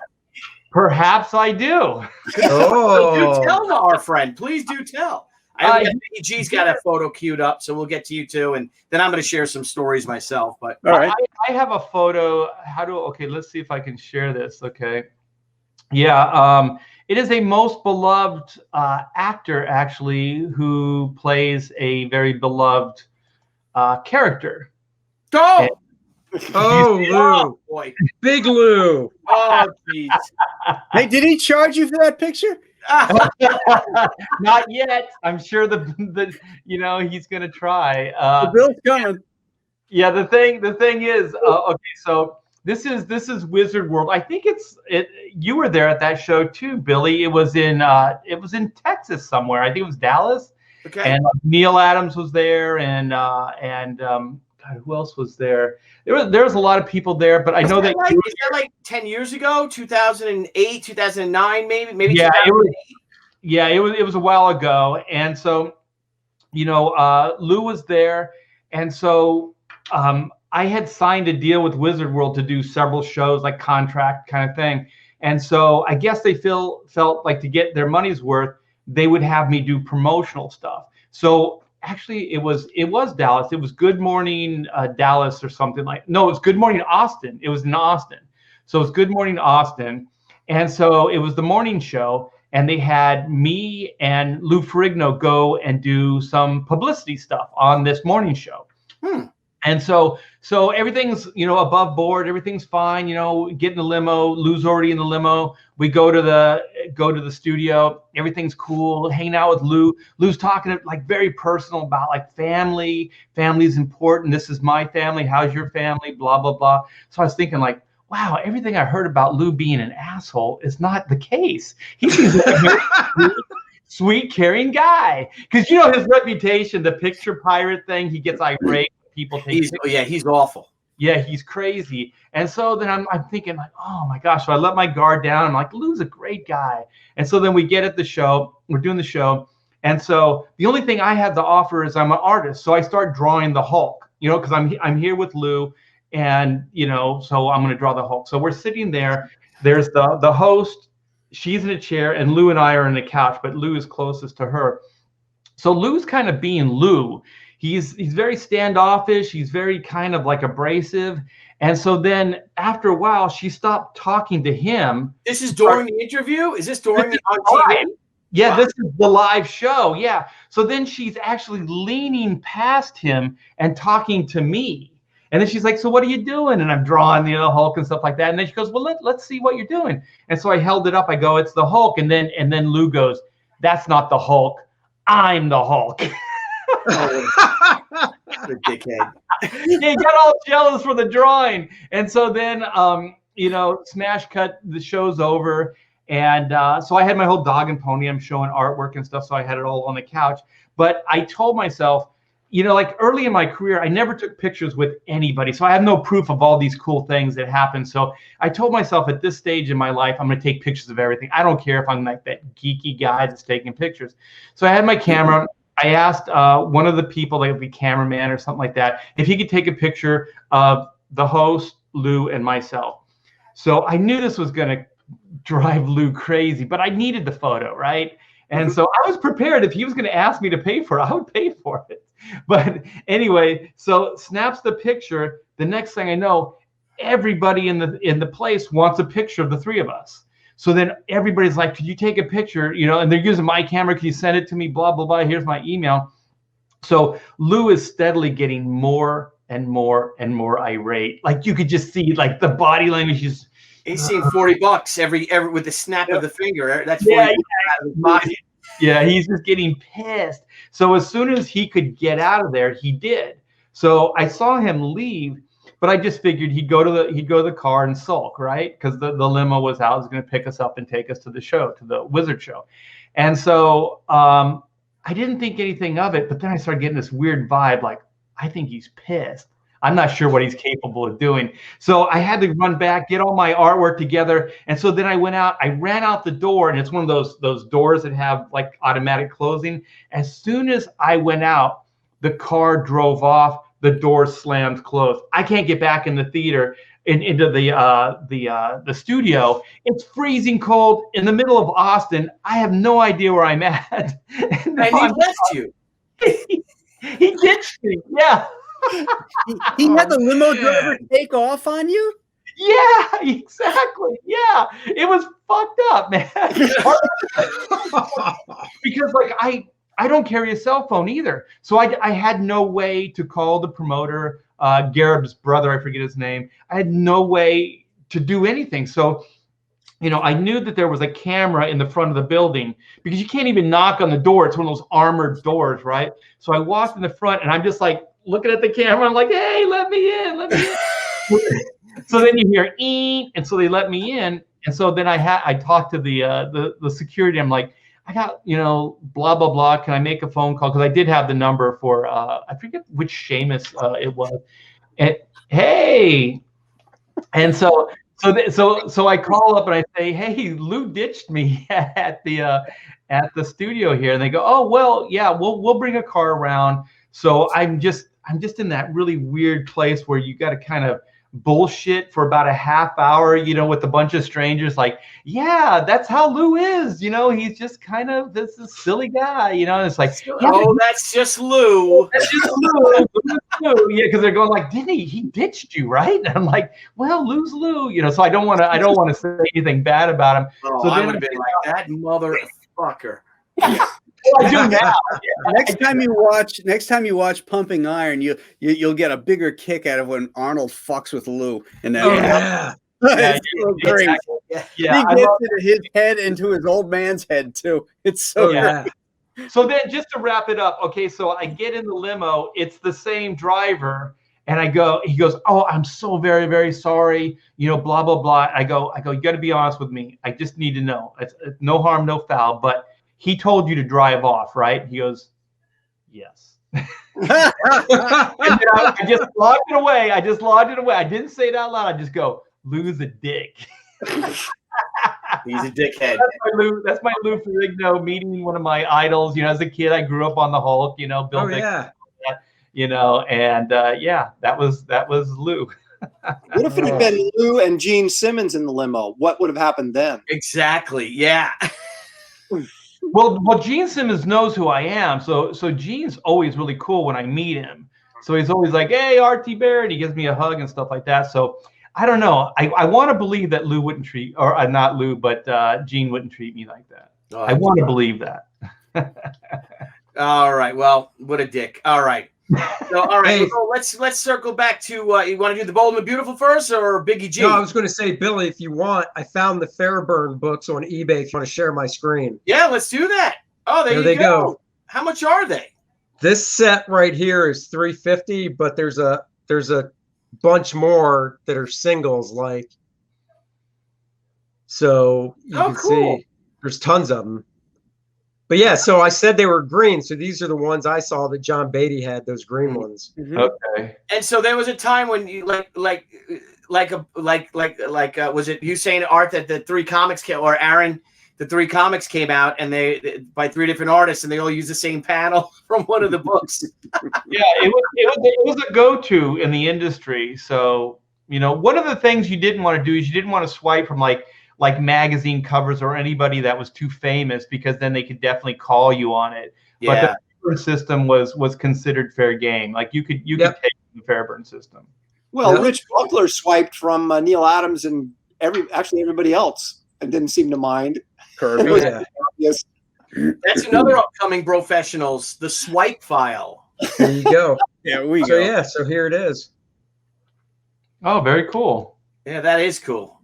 Perhaps I do. Oh, Do tell our friend. Please do tell. I know G's got a photo queued up, so we'll get to you too, and then I'm going to share some stories myself. But All right. I have a photo. Okay, let's see if I can share this. Okay. Yeah. It is a most beloved actor, actually, who plays a very beloved character. go. Lou, Oh boy. Big Lou. Oh jeez. Hey, did he charge you for that picture? Not yet. I'm sure he's gonna try. The bill's coming. Yeah, the thing is, okay, so this is Wizard World. I think you were there at that show too, Billy. It was in Texas somewhere. I think it was Dallas. Okay. And Neil Adams was there, and God, who else was there? There was a lot of people there, but I know that Is that like 10 years ago, 2008, 2009, maybe. Yeah, 2008? it was a while ago, and so Lou was there, and so I had signed a deal with Wizard World to do several shows, like contract kind of thing, and so I guess they felt like to get their money's worth, they would have me do promotional stuff. So actually, it was Dallas. It was Good Morning Dallas or something no, it was Good Morning Austin. It was in Austin. So it's Good Morning Austin. And so it was the morning show, and they had me and Lou Ferrigno go and do some publicity stuff on this morning show. And so everything's, above board, everything's fine, get in the limo, Lou's already in the limo. We go to the studio, everything's cool, hanging out with Lou. Lou's talking like very personal about like family's important. This is my family. How's your family? Blah, blah, blah. So I was thinking like, wow, everything I heard about Lou being an asshole is not the case. He seems like a very sweet, caring guy. Because his reputation, the picture pirate thing, he gets irate. People take he's awful. Yeah, he's crazy. And so then I'm thinking like, oh my gosh. So I let my guard down. I'm like, Lou's a great guy. And so then we get at the show. We're doing the show. And so the only thing I had to offer is I'm an artist. So I start drawing the Hulk, because I'm here with Lou, and so I'm going to draw the Hulk. So we're sitting there. There's the host. She's in a chair, and Lou and I are on the couch, but Lou is closest to her. So Lou's kind of being Lou. he's very standoffish. He's very kind of like abrasive. And so then after a while, she stopped talking to him. This is during the interview? Is this during the on TV? Yeah, Wow. This is the live show. Yeah. So then she's actually leaning past him and talking to me. And then she's like, so what are you doing? And I'm drawing, Hulk and stuff like that. And then she goes, well, let's see what you're doing. And so I held it up. I go, it's the Hulk. And then Lou goes, that's not the Hulk. I'm the Hulk. Good dickhead. He got all jealous for the drawing. And so then, smash cut, the show's over. And so I had my whole dog and pony. I'm showing artwork and stuff. So I had it all on the couch. But I told myself, like early in my career, I never took pictures with anybody. So I have no proof of all these cool things that happened. So I told myself at this stage in my life, I'm going to take pictures of everything. I don't care if I'm like that geeky guy that's taking pictures. So I had my camera. I asked one of the people, like the cameraman or something like that, if he could take a picture of the host, Lou, and myself. So I knew this was going to drive Lou crazy, but I needed the photo, right? And so I was prepared. If he was going to ask me to pay for it, I would pay for it. But anyway, so snaps the picture. The next thing I know, everybody in the place wants a picture of the three of us. So then everybody's like, could you take a picture? And they're using my camera. Can you send it to me? Blah, blah, blah. Here's my email. So Lou is steadily getting more and more and more irate. Like you could just see like the body language. He's seeing $40 every with the snap of the finger. That's $40 out of his pocket. Yeah, he's just getting pissed. So as soon as he could get out of there, he did. So I saw him leave, but I just figured he'd go to the car and sulk, right? Because the limo was out, was going to pick us up and take us to the show, to the Wizard show. And so I didn't think anything of it, but then I started getting this weird vibe, like I think he's pissed. I'm not sure what he's capable of doing. So I had to run back, get all my artwork together. And so then I went out, I ran out the door, and it's one of those doors that have like automatic closing. As soon as I went out, the car drove off, the door slammed closed. I can't get back in the theater into the studio. It's freezing cold in the middle of Austin. I have no idea where I'm at. And he left you. He ditched me. Yeah. He had the limo driver take off on you? Yeah, exactly. Yeah, it was fucked up, man. Because like I don't carry a cell phone either, so I had no way to call the promoter, Garib's brother, I forget his name. I had no way to do anything. So I knew that there was a camera in the front of the building because you can't even knock on the door. It's one of those armored doors, right? So I walked in the front and I'm just like looking at the camera. I'm like, hey, let me in. So then you hear eek, and so they let me in. And so then I talked to the security. I'm like, I got, blah, blah, blah. Can I make a phone call? Because I did have the number for, I forget which Seamus it was. And hey, and so I call up and I say, hey, Lou ditched me at the studio here. And they go, oh, well, yeah, we'll bring a car around. So I'm just in that really weird place where you got to kind of bullshit for about a half hour, with a bunch of strangers. Like, yeah, that's how Lou is. He's just kind of this silly guy. And it's like, oh, that's just Lou. That's just Lou. Yeah, because they're going like, didn't he? He ditched you, right? And I'm like, well, Lou's Lou. So I don't want to say anything bad about him. Oh, so I would have been like that motherfucker. I do now. Next time you watch Pumping Iron, you'll get a bigger kick out of when Arnold fucks with Lou. And that it's so great. Yeah, he gets his head into his old man's head too. It's so great. So then, just to wrap it up, okay. So I get in the limo. It's the same driver, and he goes, oh, I'm so very, very sorry. Blah blah blah. I go. You got to be honest with me. I just need to know. It's no harm, no foul, but. He told you to drive off, right? He goes, yes. And then I just logged it away. I didn't say it out loud. I just go, Lou's a dick. He's a dickhead. That's my Lou Ferrigno meeting one of my idols. As a kid, I grew up on the Hulk. Bill Dixon, and that was Lou. What if it had been Lou and Gene Simmons in the limo? What would have happened then? Exactly. Yeah. Well, Gene Simmons knows who I am, so Gene's always really cool when I meet him. So he's always like, "Hey, R.T. Barrett," he gives me a hug and stuff like that. So I don't know. I want to believe that Lou wouldn't treat, or not Lou, but Gene wouldn't treat me like that. Oh, I want to believe that. All right. Well, what a dick. All right. So, all right. So let's circle back to. You want to do the Bold and the Beautiful first, or Biggie G? No, I was going to say, Billy, if you want, I found the Fairburn books on eBay. If you want to share my screen. Yeah, let's do that. Oh, there you go. How much are they? This set right here is $350, but there's a bunch more that are singles, like. So you can see there's tons of them. But yeah, so I said they were green. So these are the ones I saw that John Beatty had, those green ones. Okay. And so there was a time when you was it Hussein Art that the three comics came, or Aaron, the three comics came out, and they by three different artists, and they all used the same panel from one of the books. Yeah, it was a go-to in the industry. So, you know, one of the things you didn't want to do is you didn't want to swipe from like magazine covers or anybody that was too famous, because then they could definitely call you on it. Yeah. But the Fairburn system was considered fair game. Like you could take the Fairburn system. Well, Rich Buckler swiped from Neil Adams and everybody else, and didn't seem to mind. Kirby. Yes. That's another upcoming Brofessionals, the swipe file. There you go. Yeah, we go. Yeah, so here it is. Oh, very cool. Yeah, that is cool.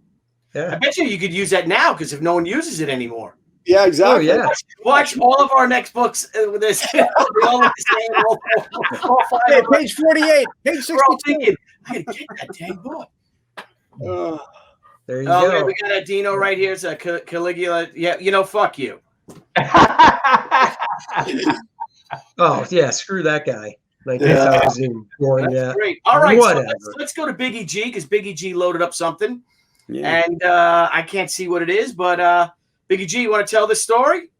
Yeah. I bet you could use that now, because if no one uses it anymore. Yeah, exactly. Oh, yeah. Watch all of our next books with this. They all look the same. All five Hey, of us. page 48, page We're all 62. thinking, I gotta get that dang book. There you Oh, go. we got a Dino right here. It's a Caligula. Yeah, fuck you. Oh, yeah, screw that guy. Like, I was even boring That's that. great. All right, Whatever. so let's go to Biggie G, because Biggie G loaded up something. Yeah. And I can't see what it is, but Biggie G, you want to tell this story?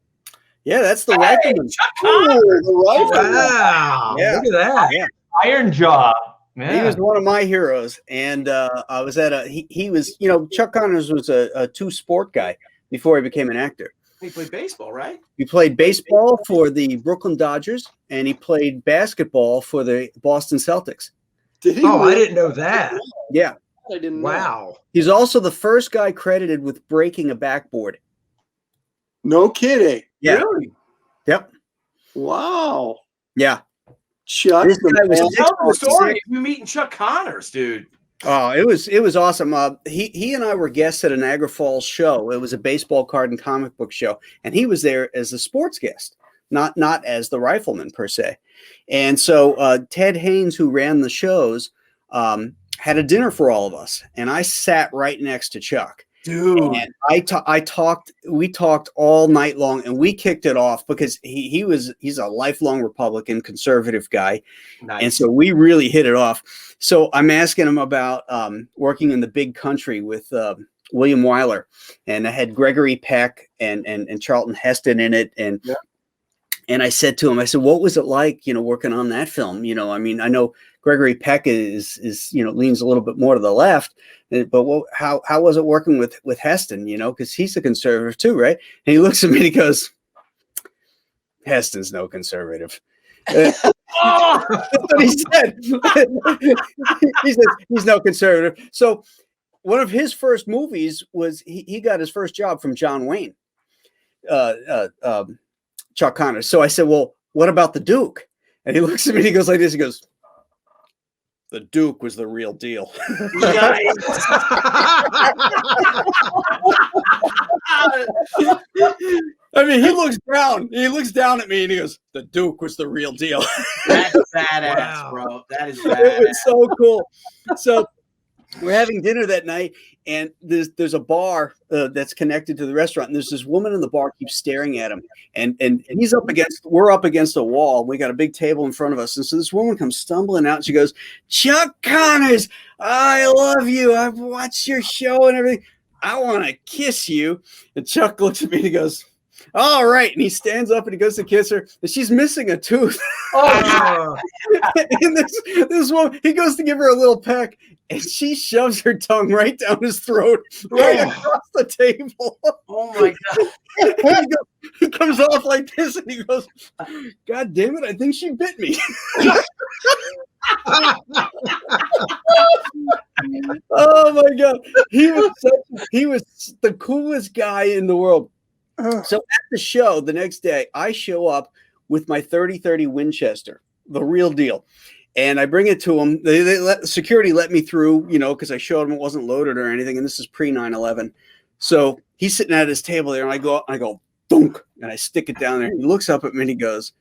Yeah, that's the rifleman. Chuck Connor. Wow. Yeah. Look at that. Yeah. Iron Jaw. He was one of my heroes, and I was at he was, Chuck Connors was a two-sport guy before he became an actor. He played baseball, right? He played baseball for the Brooklyn Dodgers, and he played basketball for the Boston Celtics. Did he? Oh, I didn't know that. Yeah. I didn't know. Wow. He's also the first guy credited with breaking a backboard. No kidding. Yeah. Really? Yep. Wow. Yeah. Chuck. This guy was Tell the 6'6". story. You meeting Chuck Connors, dude. Oh, it was awesome. He and I were guests at a Niagara Falls show. It was a baseball card and comic book show, and he was there as a sports guest, not as the rifleman per se. And so Ted Haynes, who ran the shows, had a dinner for all of us, and I sat right next to Chuck. Dude. And we talked all night long, and we kicked it off because he's a lifelong Republican conservative guy. Nice. And so we really hit it off. So I'm asking him about working in the big country with William Wyler, and I had Gregory Peck and Charlton Heston in it. And and I said to him, I said, what was it like, working on that film? I mean, I know Gregory Peck is leans a little bit more to the left, but how was it working with Heston? Because he's a conservative too, right? And he looks at me and he goes, Heston's no conservative. That's what he said. He said he's no conservative. So one of his first movies was he got his first job from John Wayne, Chuck Connors. So I said, well, what about the Duke? And he looks at me and he goes like this. He goes, the Duke was the real deal. I mean, he looks down. He looks down at me and he goes, the Duke was the real deal. That's badass, bro. That is badass. It was so cool. So we're having dinner that night, and there's a bar that's connected to the restaurant, and there's this woman in the bar keeps staring at him, and we're up against a wall. We got a big table in front of us, and so this woman comes stumbling out, and she goes, Chuck Connors, I love you. I've watched your show and everything. I want to kiss you. And Chuck looks at me and he goes, all right. And he stands up and he goes to kiss her, and she's missing a tooth. Oh, And this woman, he goes to give her a little peck, and she shoves her tongue right down his throat, right across the table. Oh my God. And he comes off like this, and he goes, God damn it, I think she bit me. Oh my God. He was the coolest guy in the world. So at the show the next day, I show up with my 30-30 Winchester, the real deal. And I bring it to him. Security let me through, because I showed him it wasn't loaded or anything. And this is pre 9/11. So he's sitting at his table there, and I go, dunk, and I stick it down there. He looks up at me and he goes,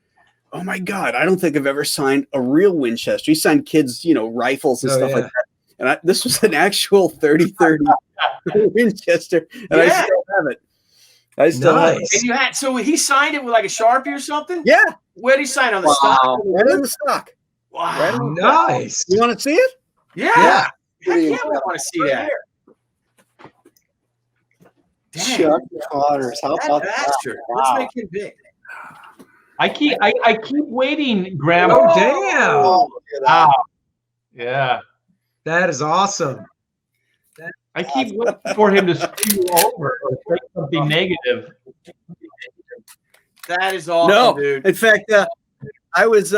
oh my God, I don't think I've ever signed a real Winchester. He signed kids, rifles and stuff like that. And this was an actual 30-30 Winchester, and I still have it. I still have it. And you had, so he signed it with like a Sharpie or something? Yeah. Where did he sign, on the stock? Right on the stock. Wow. Right on nice. You want to see it? Yeah. Yeah. Heck yeah, I want to see that. Dang. Chuck Connors. How That about that? bastard. Wow. Let's make him big. I keep waiting, Graham. Oh, damn. Oh, look at that. Wow. Yeah. That is awesome. I keep waiting for him to screw you over or say something negative. That is awesome, No, dude. in fact, I was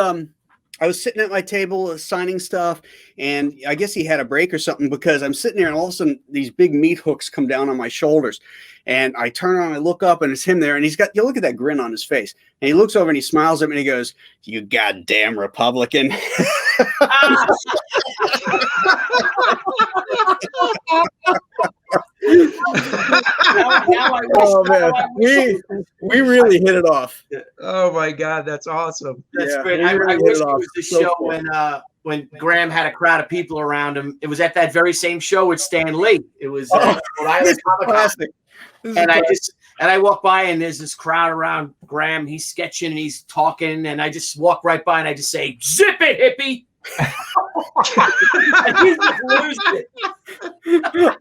sitting at my table signing stuff, and I guess he had a break or something, because I'm sitting there, and all of a sudden these big meat hooks come down on my shoulders, and I turn around, I look up, and it's him there, and you look at that grin on his face, and he looks over and he smiles at me and he goes, "You goddamn Republican." Oh man, we really hit it off. Oh my God, that's awesome. That's Yeah, great. we I really wish hit it it off. was the So show cool. when Graham had a crowd of people around him. It was at that very same show with Stan Lee. It was Rhode Island This is Comic-Con. classic. This is And classic. I walk by, and there's this crowd around Graham. He's sketching and he's talking, and I just walk right by and I just say, "Zip it, hippie!" And he's just losing it.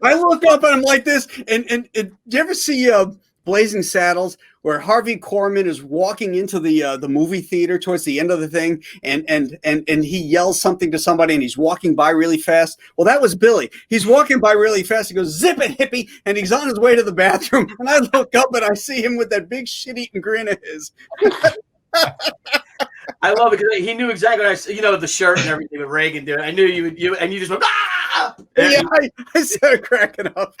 I look up and I'm like this, and do you ever see Blazing Saddles, where Harvey Korman is walking into the movie theater towards the end of the thing, and he yells something to somebody, and he's walking by really fast? Well, that was Billy. He's walking by really fast. He goes, "Zip it, hippie!" And he's on his way to the bathroom, and I look up and I see him with that big shit-eating grin of his. I love it because he knew exactly what the shirt and everything with Reagan did. I knew you and you just went, "Ah!" Yeah, I started cracking up.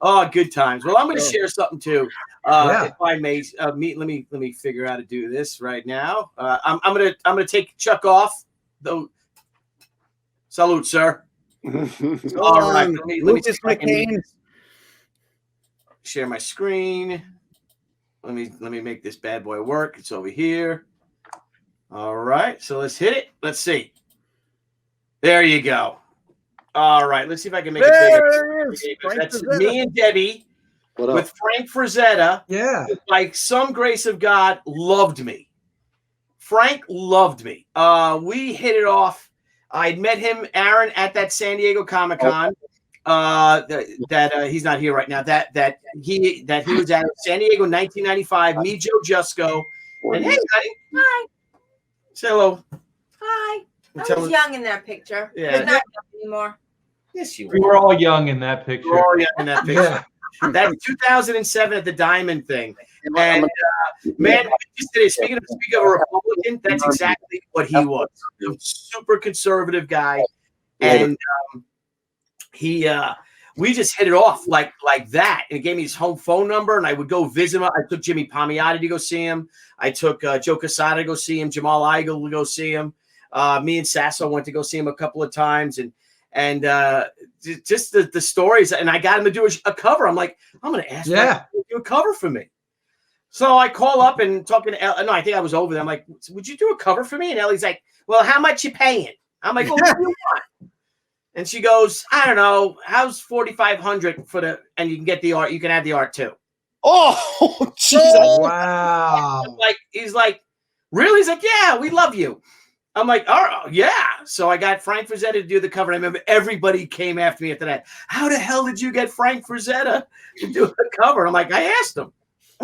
Oh, good times. Well, I'm going to share something too. Yeah. If I may, let me figure out how to do this right now. I'm gonna take Chuck off. Though, salute, sir. All right, let me Lucas see if I can McCain. share my screen. Let me make this bad boy work. It's over here. All right, so let's hit it. Let's see. There you go. All right, let's see if I can make it bigger. There it is. Frank That's Frazetta. me and Debbie What up? with Frank Frazetta. Yeah. Like some grace of God, loved me. Frank loved me. We hit it off. I'd met him, Aaron, at that San Diego Comic-Con. He's not here right now. That he was at San Diego 1995. Me, Joe Jusko. And hey, buddy. Hi. Say hello. Hi. I Tell was me- young in that picture. Yeah. But not young anymore. Yes, you We were all young in that picture. We're all young in that picture. Yeah. That's 2007 at the Diamond thing. And man, speaking of a Republican, that's exactly what he was. A super conservative guy, and we just hit it off like that. And he gave me his home phone number, and I would go visit him. I took Jimmy Palmiotti to go see him. I took Joe Quesada to go see him. Jamal Igle to go see him. Me and Sasso went to go see him a couple of times, and just the stories. And I got him to do a cover. I'm like, I'm going to ask him to do a cover for me. So I call up and talking to Ellie. No, I think I was over there. I'm like, would you do a cover for me? And Ellie's like, well, how much you paying? I'm like, well, what do you want? And she goes, I don't know. How's $4,500 for the, and you can get the art. You can have the art too. Oh, Jesus. Wow. He's like, really? He's like, yeah, we love you. I'm like, oh, yeah. So I got Frank Frazetta to do the cover. I remember everybody came after me after that. How the hell did you get Frank Frazetta to do the cover? I'm like, I asked him.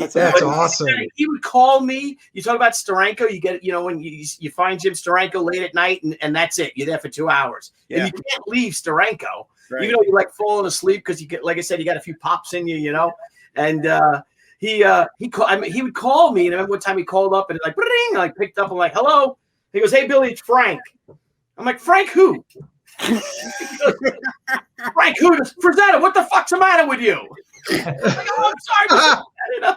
That's awesome. He would call me. You talk about Steranko. You get, when you find Jim Steranko late at night, and that's it. You're there for 2 hours, and you can't leave Steranko, even though you're like falling asleep because you get, like I said, you got a few pops in you, And he would call me, and I remember one time he called up and like, ring, I picked up. I'm like, hello. He goes, hey Billy, it's Frank. I'm like, Frank who? Frank who? Frazetta, what the fuck's the matter with you? I'm like, oh, I'm sorry.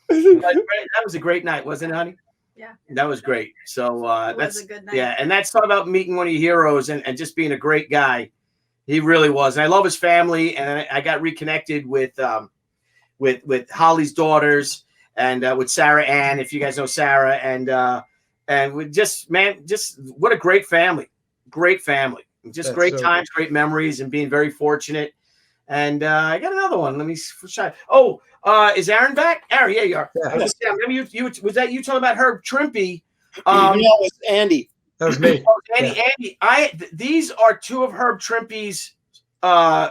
That was a great night, wasn't it, honey? Yeah. That was great. So that's a good night. Yeah, and that's all about meeting one of your heroes and just being a great guy. He really was. And I love his family, and I got reconnected with Holly's daughters and with Sarah Ann, if you guys know Sarah, and with just what a great family. Great family. Just that's great times, great memories, and being very fortunate. And I got another one. Let me shine. Oh, is Aaron back? Aaron, yeah, you are. Yeah. I was just saying, maybe was that you talking about Herb Trimpe? No, it's Andy. That was me. Andy. These are two of Herb Trimpe's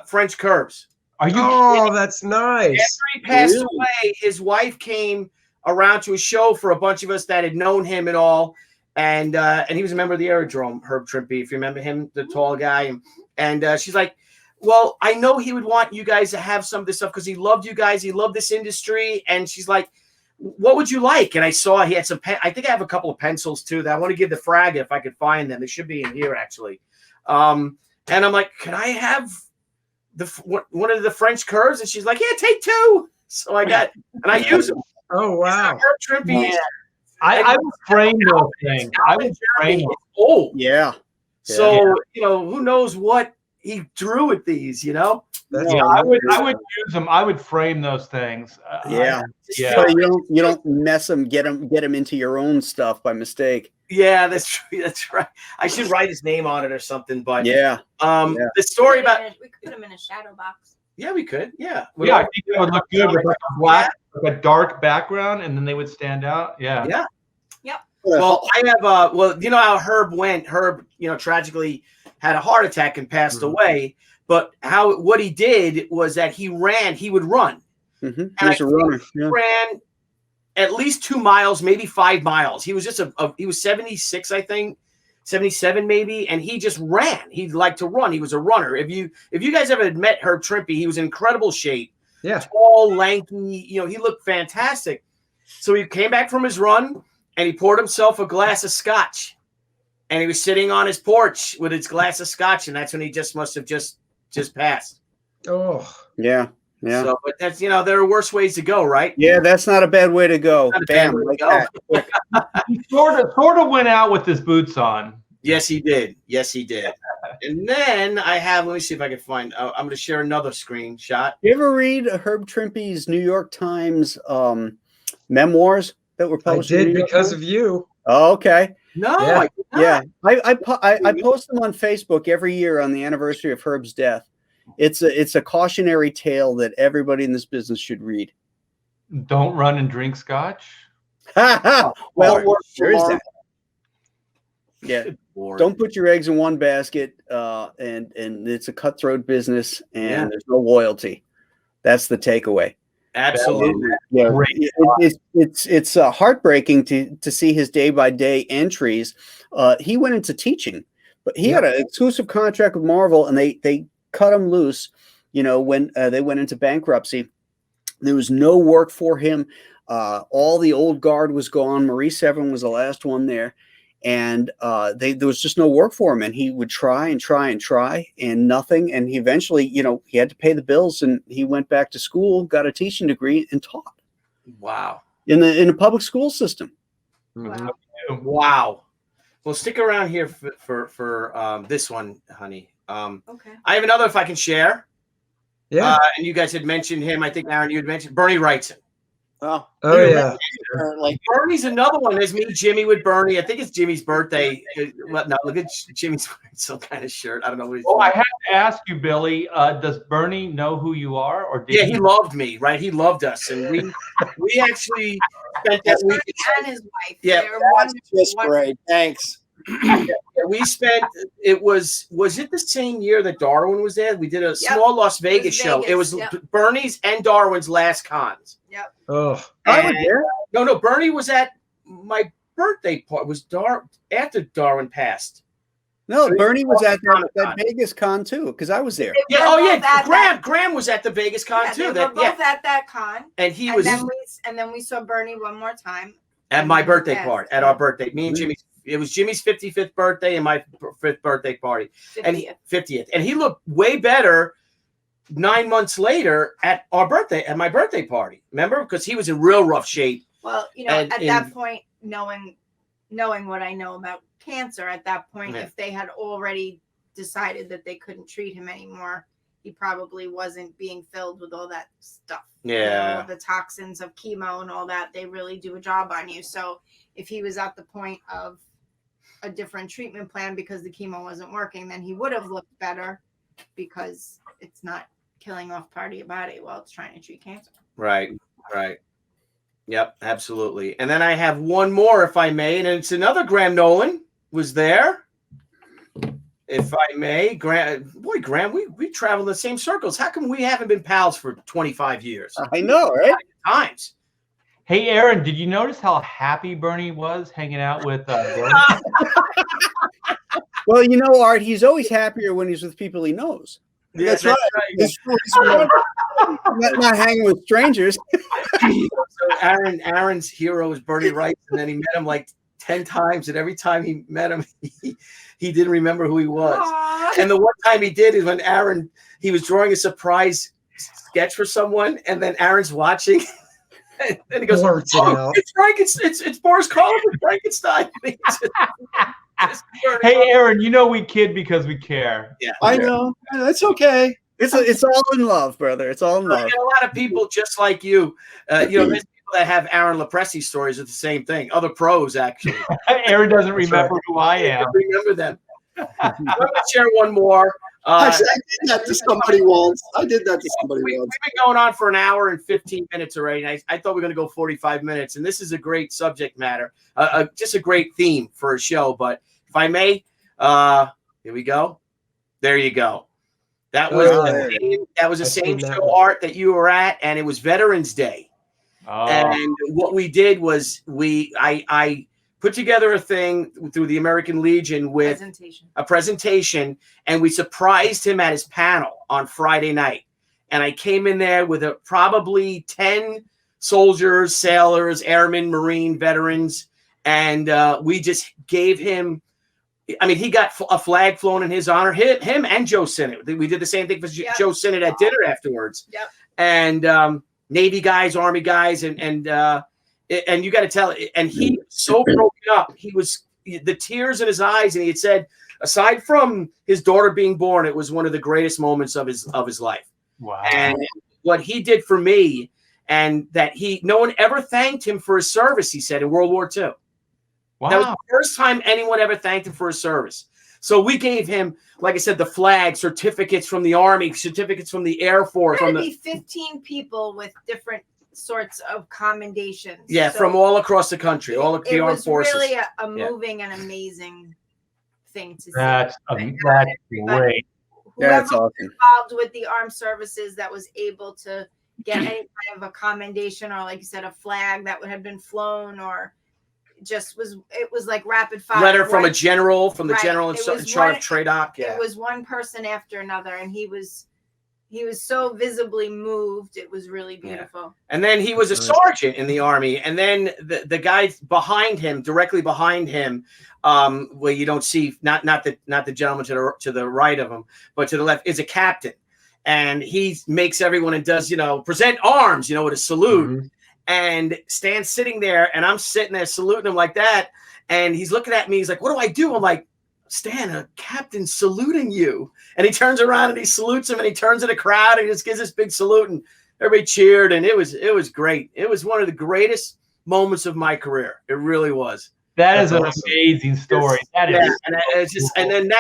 French curves. Are you? kidding? That's nice. After he passed away, his wife came around to a show for a bunch of us that had known him and all. And he was a member of the Aerodrome, Herb Trimpe, if you remember him, the tall guy. And she's like, well, I know he would want you guys to have some of this stuff because he loved you guys. He loved this industry. And she's like, what would you like? And I saw he had some I think I have a couple of pencils, too, that I want to give the Frag if I could find them. They should be in here, actually. And I'm like, can I have one of the French curves? And she's like, yeah, take two. So I got, and I use them. Oh, wow. Herb Trimpe. I would frame those things. I would frame them. Oh, yeah. So who knows what he drew with these? I would use them. I would frame those things. So you don't mess them. Get them into your own stuff by mistake. Yeah, that's true. That's right. I should write his name on it or something. But the story about we could put him in a shadow box. Yeah, we could. Yeah. I think that would look good with like a black, like a dark background, and then they would stand out. Yeah. Yeah. Yep. Well, I have you know how Herb went. Herb, tragically had a heart attack and passed away. But what he did was that he would run. Mm-hmm. And he was he ran at least 2 miles, maybe 5 miles. He was just he was 76, I think. 77 maybe, and he just ran. He liked to run. He was a runner. If you guys ever met Herb Trimpe, he was in incredible shape. Yeah, tall, lanky. He looked fantastic. So he came back from his run and he poured himself a glass of scotch, and he was sitting on his porch with his glass of scotch, and that's when he must have just passed. Oh, yeah. So, but that's there are worse ways to go, right? Yeah, that's not a bad way to go. Bam, like that. He sort of went out with his boots on. Yes, he did. And then I have. Let me see if I can find. I'm going to share another screenshot. You ever read Herb Trimpe's New York Times memoirs that were published? I did because of you. Oh, okay. No, yeah. I did not. I post them on Facebook every year on the anniversary of Herb's death. It's a cautionary tale that everybody in this business should read. Don't run and drink scotch. Well, sure is that. Yeah. Don't put your eggs in one basket. And it's a cutthroat business, and there's no loyalty. That's the takeaway. Absolutely. Yeah. It's heartbreaking to see his day-by-day entries. He went into teaching, but he had an exclusive contract with Marvel, and they cut him loose, when they went into bankruptcy. There was no work for him. All the old guard was gone. Marie Severin was the last one there. And there was just no work for him. And he would try and nothing. And he eventually, he had to pay the bills, and he went back to school, got a teaching degree, and taught. Wow. In the public school system. Wow. Well, stick around here for this one, honey. Okay. I have another if I can share. Yeah. And you guys had mentioned him. I think, Aaron, you had mentioned Bernie Wrightson. Oh yeah. Bernie's another one. There's me, Jimmy with Bernie. I think it's Jimmy's birthday. No, look at Jimmy's wearing some kind of shirt. I don't know what he's doing. I have to ask you, Billy, does Bernie know who you are? Or he loved me, right? He loved us. And we actually spent that week. And his wife. Yeah. That's great. Thanks. We spent. It was it the same year that Darwin was there? We did a small Las Vegas show. It was Bernie's and Darwin's last cons. Yep. Oh, I was there. No, Bernie was at my birthday party. Was after Darwin passed? No, Bernie was at that Vegas con too, because I was there. Yeah. Oh yeah. Graham was at the Vegas con too. They were both at that con, and he was. And then we saw Bernie one more time at my birthday party. At our birthday, me and Jimmy. It was Jimmy's 55th birthday and my 5th birthday party. 50th. And 50th. And he looked way better 9 months later at my birthday party. Remember? Because he was in real rough shape. Well, at that point, knowing what I know about cancer, at that point, if they had already decided that they couldn't treat him anymore, he probably wasn't being filled with all that stuff. Yeah. All the toxins of chemo and all that, they really do a job on you. So if he was at the point of a different treatment plan because the chemo wasn't working, then he would have looked better because it's not killing off part of your body while it's trying to treat cancer. Right. Yep, absolutely. And then I have one more, if I may, and it's another Graham Nolan was there. If I may, Graham, we travel in the same circles. How come we haven't been pals for 25 years? I know, right? Times. Hey, Aaron, did you notice how happy Bernie was hanging out with Bernie? Well, Art, he's always happier when he's with people he knows. Yeah, that's right. He's not hanging with strangers. So Aaron's hero is Bernie Rice, and then he met him like 10 times, and every time he met him, he didn't remember who he was. Aww. And the one time he did is when he was drawing a surprise sketch for someone, and then Aaron's watching. And he goes, it's Boris Karloff with Frankenstein. Hey, Aaron, we kid because we care. Yeah, I know. That's okay. It's all in love, brother. It's all in love. A lot of people just like you. There's people that have Aaron Lopresti stories with the same thing. Other pros, actually. Aaron doesn't remember who I am. I remember them. I'm going to share one more. Actually, I did that to somebody once. We've been going on for an hour and 15 minutes already. And I thought we were going to go 45 minutes. And this is a great subject matter, just a great theme for a show. But if I may, here we go. There you go. That was the same show, Art, that you were at, and it was Veterans Day. Oh. And what we did was I put together a thing through the American Legion with a presentation, and we surprised him at his panel on Friday night. And I came in there with probably 10 soldiers, sailors, airmen, Marine veterans, and we just gave him. I mean, he got a flag flown in his honor. Him and Joe Sinnott. We did the same thing for Joe Sinnott at dinner afterwards. Yep. And Navy guys, Army guys, and you got to tell it. And he was so broken up. He was the tears in his eyes, and he had said, aside from his daughter being born, it was one of the greatest moments of his life. Wow. And what he did for me, and that no one ever thanked him for his service. He said in World War II. Wow. That was the first time anyone ever thanked him for his service. So we gave him, like I said, the flag, certificates from the Army, certificates from the Air Force. There would be 15 people with different sorts of commendations. Yeah, from all across the country, all of the armed forces. It was really a moving and amazing thing to see. That's great. That's awesome. Involved with the armed services that was able to get any kind of a commendation, or like you said, a flag that would have been flown, or it was like rapid fire. Letter from a general, from the general in charge of TRADOC. Yeah. It was one person after another, and he was so visibly moved. It was really beautiful. Yeah. And then he was a sergeant in the Army, and then the guy behind him, directly behind him, where you don't see not the gentleman to the right of him, but to the left, is a captain, and he makes everyone and does present arms, with a salute. Mm-hmm. And Stan's sitting there, and I'm sitting there saluting him like that. And he's looking at me. He's like, "What do I do?" I'm like, "Stan, a captain's saluting you." And he turns around and he salutes him, and he turns to the crowd and he just gives this big salute, and everybody cheered. And it was great. It was one of the greatest moments of my career. It really was. That's an amazing story. That is. And then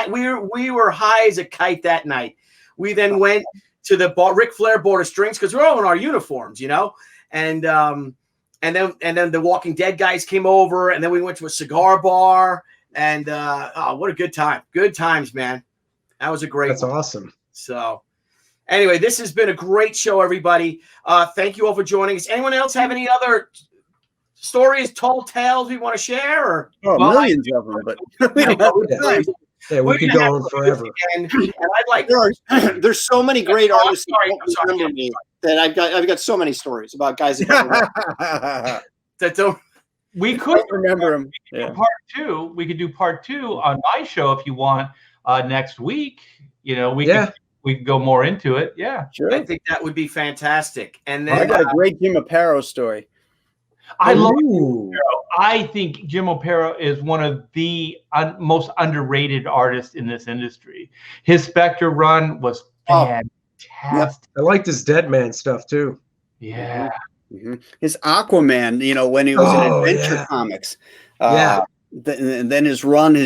we were high as a kite that night. We then went to the Ric Flair Board of Strings because we're all in our uniforms, And then the Walking Dead guys came over, and then we went to a cigar bar, And oh, what a good time. Good times, man. That was a great That's one. awesome. So anyway, this has been a great show, everybody. Thank you all for joining us. Anyone else have any other stories, told tales we want to share? Or Millions of them, but we don't have time. Yeah, we could go on forever. And I'd like there's so many great I'm artists sorry, that I'm sorry. remember me that I've got so many stories about guys that that don't. We could remember them. do part two. We could do part two on my show if you want next week. You know, we could go more into it. Yeah, sure. I think that would be fantastic. And then I got a great Jim Aparo story. I love Jim Aparo. I think Jim Aparo is one of the most underrated artists in this industry. His Spectre run was fantastic. I liked his Dead Man stuff too. Yeah. Mm-hmm. His Aquaman, you know, when he was in Adventure Comics. And then his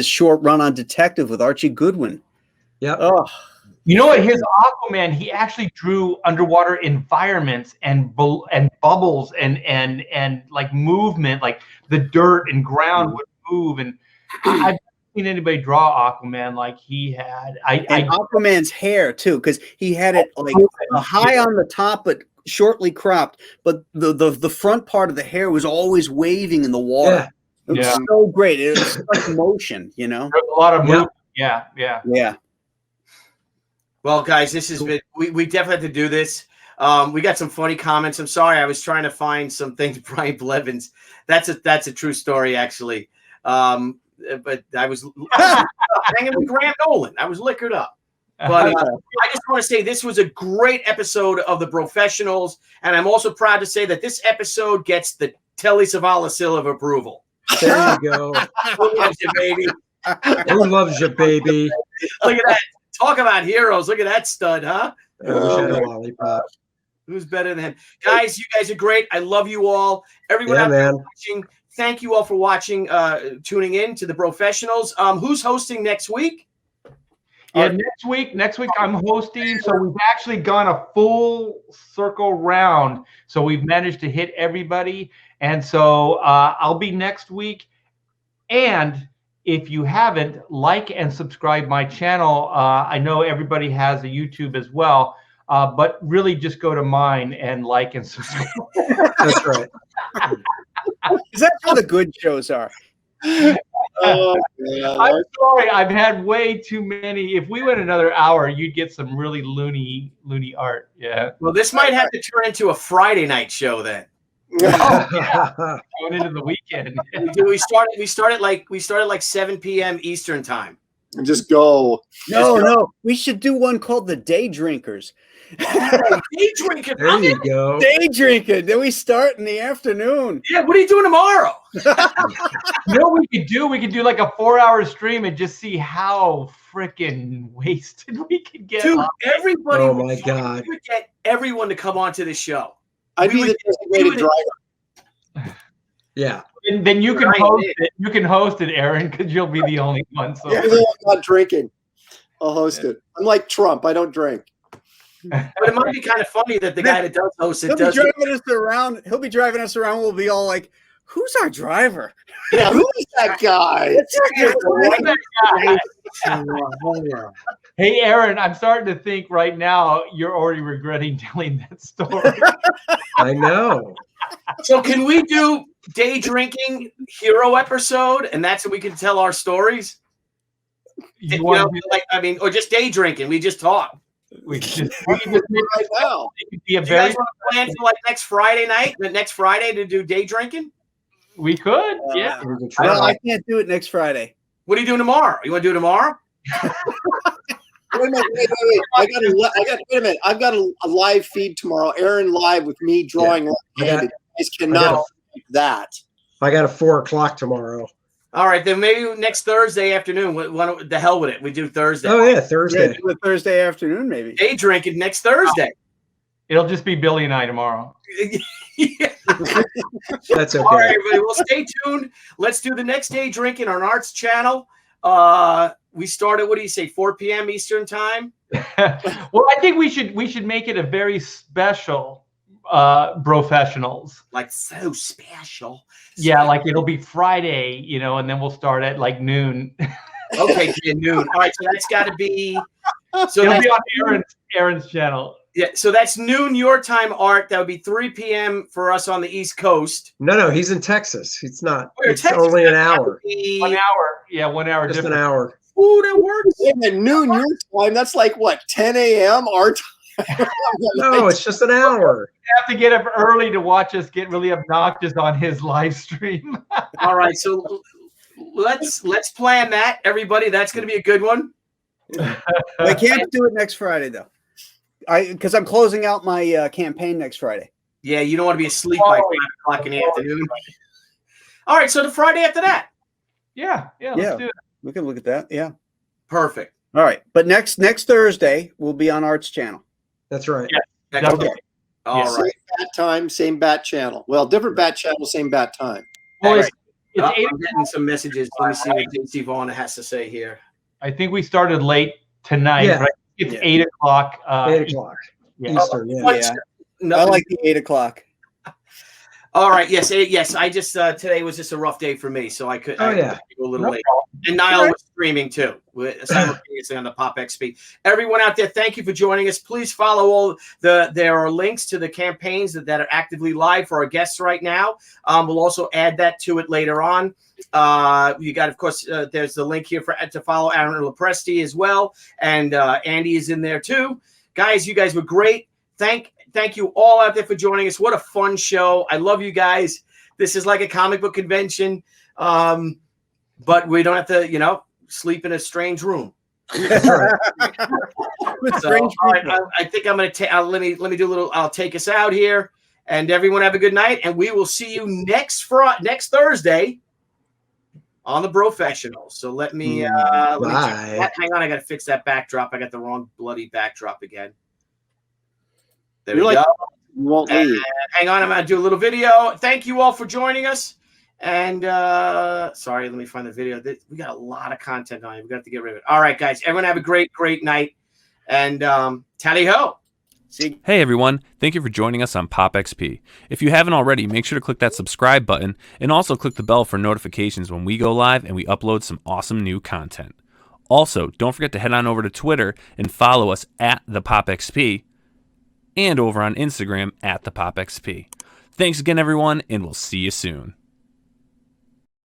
short run on Detective with Archie Goodwin. Yeah. Oh. You know what? His Aquaman, he actually drew underwater environments and bubbles and like movement, like the dirt and ground would move. And I've never seen anybody draw Aquaman like he had. And Aquaman's hair too, because he had it like high on the top, but shortly cropped. But the front part of the hair was always waving in the water. Yeah. It was so great. It was like motion, you know. There's a lot of movement. Yeah. Well, guys, this has been. We definitely have to do this. We got some funny comments. I'm sorry, I was trying to find some things. Brian Blevins. That's a true story, actually. But I was hanging with Graham Nolan. I was liquored up. But I just want to say this was a great episode of the Brofessionals, and I'm also proud to say that this episode gets the Telly Savalas seal of approval. There you go. Who loves you, baby? Who loves you, baby? Look at that. Talk about heroes. Look at that stud, huh? I wish I had a lollipop. Who's better than him? Guys, you guys are great. I love you all. Everyone out there watching, thank you all for watching, tuning in to the Brofessionals. Who's hosting next week? Yeah, next week I'm hosting. So we've actually gone a full circle round. So we've managed to hit everybody. And so I'll be next week. And if you haven't, like and subscribe my channel. I know everybody has a YouTube as well, but really just go to mine and like and subscribe. That's right. Is that how the good shows are? Oh, I'm sorry, I've had way too many. If we went another hour, you'd get some really loony art. Yeah. Well, this might have to turn into a Friday night show then. Going into the weekend. We started like 7 p.m. Eastern time. Just go. No. We should do one called the Day Drinkers. Day drinking. There you go. Day drinking. Then we start in the afternoon. Yeah. What are you doing tomorrow? You know what we could do? We could do like a 4-hour stream and just see how freaking wasted we could get. Dude, everybody. Oh my God. We would get everyone to come onto the show. I'd be the designated driver. Yeah. And then you can host it. You can host it, Aaron, because you'll be the only one. So I'm not drinking. I'll host it. I'm like Trump. I don't drink. But it might be kind of funny that the guy that does host it He'll does. be driving us around. He'll be driving us around. We'll be all like, "Who's our driver? Yeah, who is that guy?" Hey, Aaron, I'm starting to think right now you're already regretting telling that story. I know. So can we do day drinking hero episode, and that's when we can tell our stories? Or just day drinking. We just talk. We can just right now. It could be a Do you very. guys want to plan for like next Friday night? The next Friday to do day drinking? We could, yeah. Well, I can't do it next Friday. What are you doing tomorrow? You want to do it tomorrow? Wait a minute. I've got a live feed tomorrow. Aaron live with me drawing left-handed. You guys cannot do that. I got a 4:00 tomorrow. All right, then maybe next Thursday afternoon. What the hell with it? We do Thursday. Oh yeah, Thursday. Yeah, do it Thursday afternoon, maybe. Day drinking next Thursday. It'll just be Billy and I tomorrow. That's okay. All right, everybody. Well, stay tuned. Let's do the next day drinking on Art's channel. We started. What do you say? 4 p.m. Eastern time. Well, I think we should make it a very special Brofessionals. Like so special. Yeah, like it'll be Friday, you know, and then we'll start at like noon. Okay, noon. All right, so that's got to be. So It'll that's, be on Aaron's channel. yeah, so that's noon your time, Art. That would be 3 p.m. for us on the East Coast. No, he's in Texas. It's not. Oh, you're It's Texas. only an That hour. would be- 1 hour. Yeah, 1 hour Just difference. an hour. Ooh, that works. At noon your time, that's like what, 10 a.m. our time? No, it's just an hour. You have to get up early to watch us get really obnoxious on his live stream. All right, so let's plan that, everybody. That's going to be a good one. I can't do it next Friday though, because I'm closing out my campaign next Friday. Yeah, you don't want to be asleep by 5 o'clock in the afternoon. All right, so the Friday after that. Yeah, let's do it. We can look at that. Yeah. Perfect. All right, but next Thursday we'll be on Art's channel. That's right. Yeah. Next Okay. week. All Same right. bat time, same bat channel. Well, different bat channel, same bat time. Well, it's I'm 8 getting some messages. Let me see what Steve Vaughn has to say here. I think we started late tonight, Yeah. right? It's Yeah. 8 o'clock. 8 o'clock Yeah. Eastern. Yeah. What? Yeah. No, I like the 8 o'clock. all right. Yes. Yes. I just today was just a rough day for me, so I could. Oh, I yeah. could go a little No late. problem. And Niall was streaming too, simultaneously on the PopXP. Everyone out there, thank you for joining us. Please follow all there are links to the campaigns that are actively live for our guests right now. We'll also add that to it later on. You got, of course, there's the link here to follow Aaron Lopresti as well, and Andy is in there too. Guys, you guys were great. Thank you all out there for joining us. What a fun show! I love you guys. This is like a comic book convention. But we don't have to, sleep in a strange room. With So, strange all right, people. I think I'm going to let me do a little. I'll take us out here, and everyone have a good night. And we will see you next Thursday on the Brofessionals. So let me hang on. I got to fix that backdrop. I got the wrong bloody backdrop again. There You're we like- go. You won't And leave. hang on, I'm going to do a little video. Thank you all for joining us. And sorry, let me find the video. We got a lot of content on it. We got to get rid of it. All right, guys. Everyone have a great night. And tally ho. See. Hey everyone, thank you for joining us on PopXP. If you haven't already, make sure to click that subscribe button and also click the bell for notifications when we go live and we upload some awesome new content. Also, don't forget to head on over to Twitter and follow us at the PopXP and over on Instagram at the PopXP. Thanks again everyone, and we'll see you soon.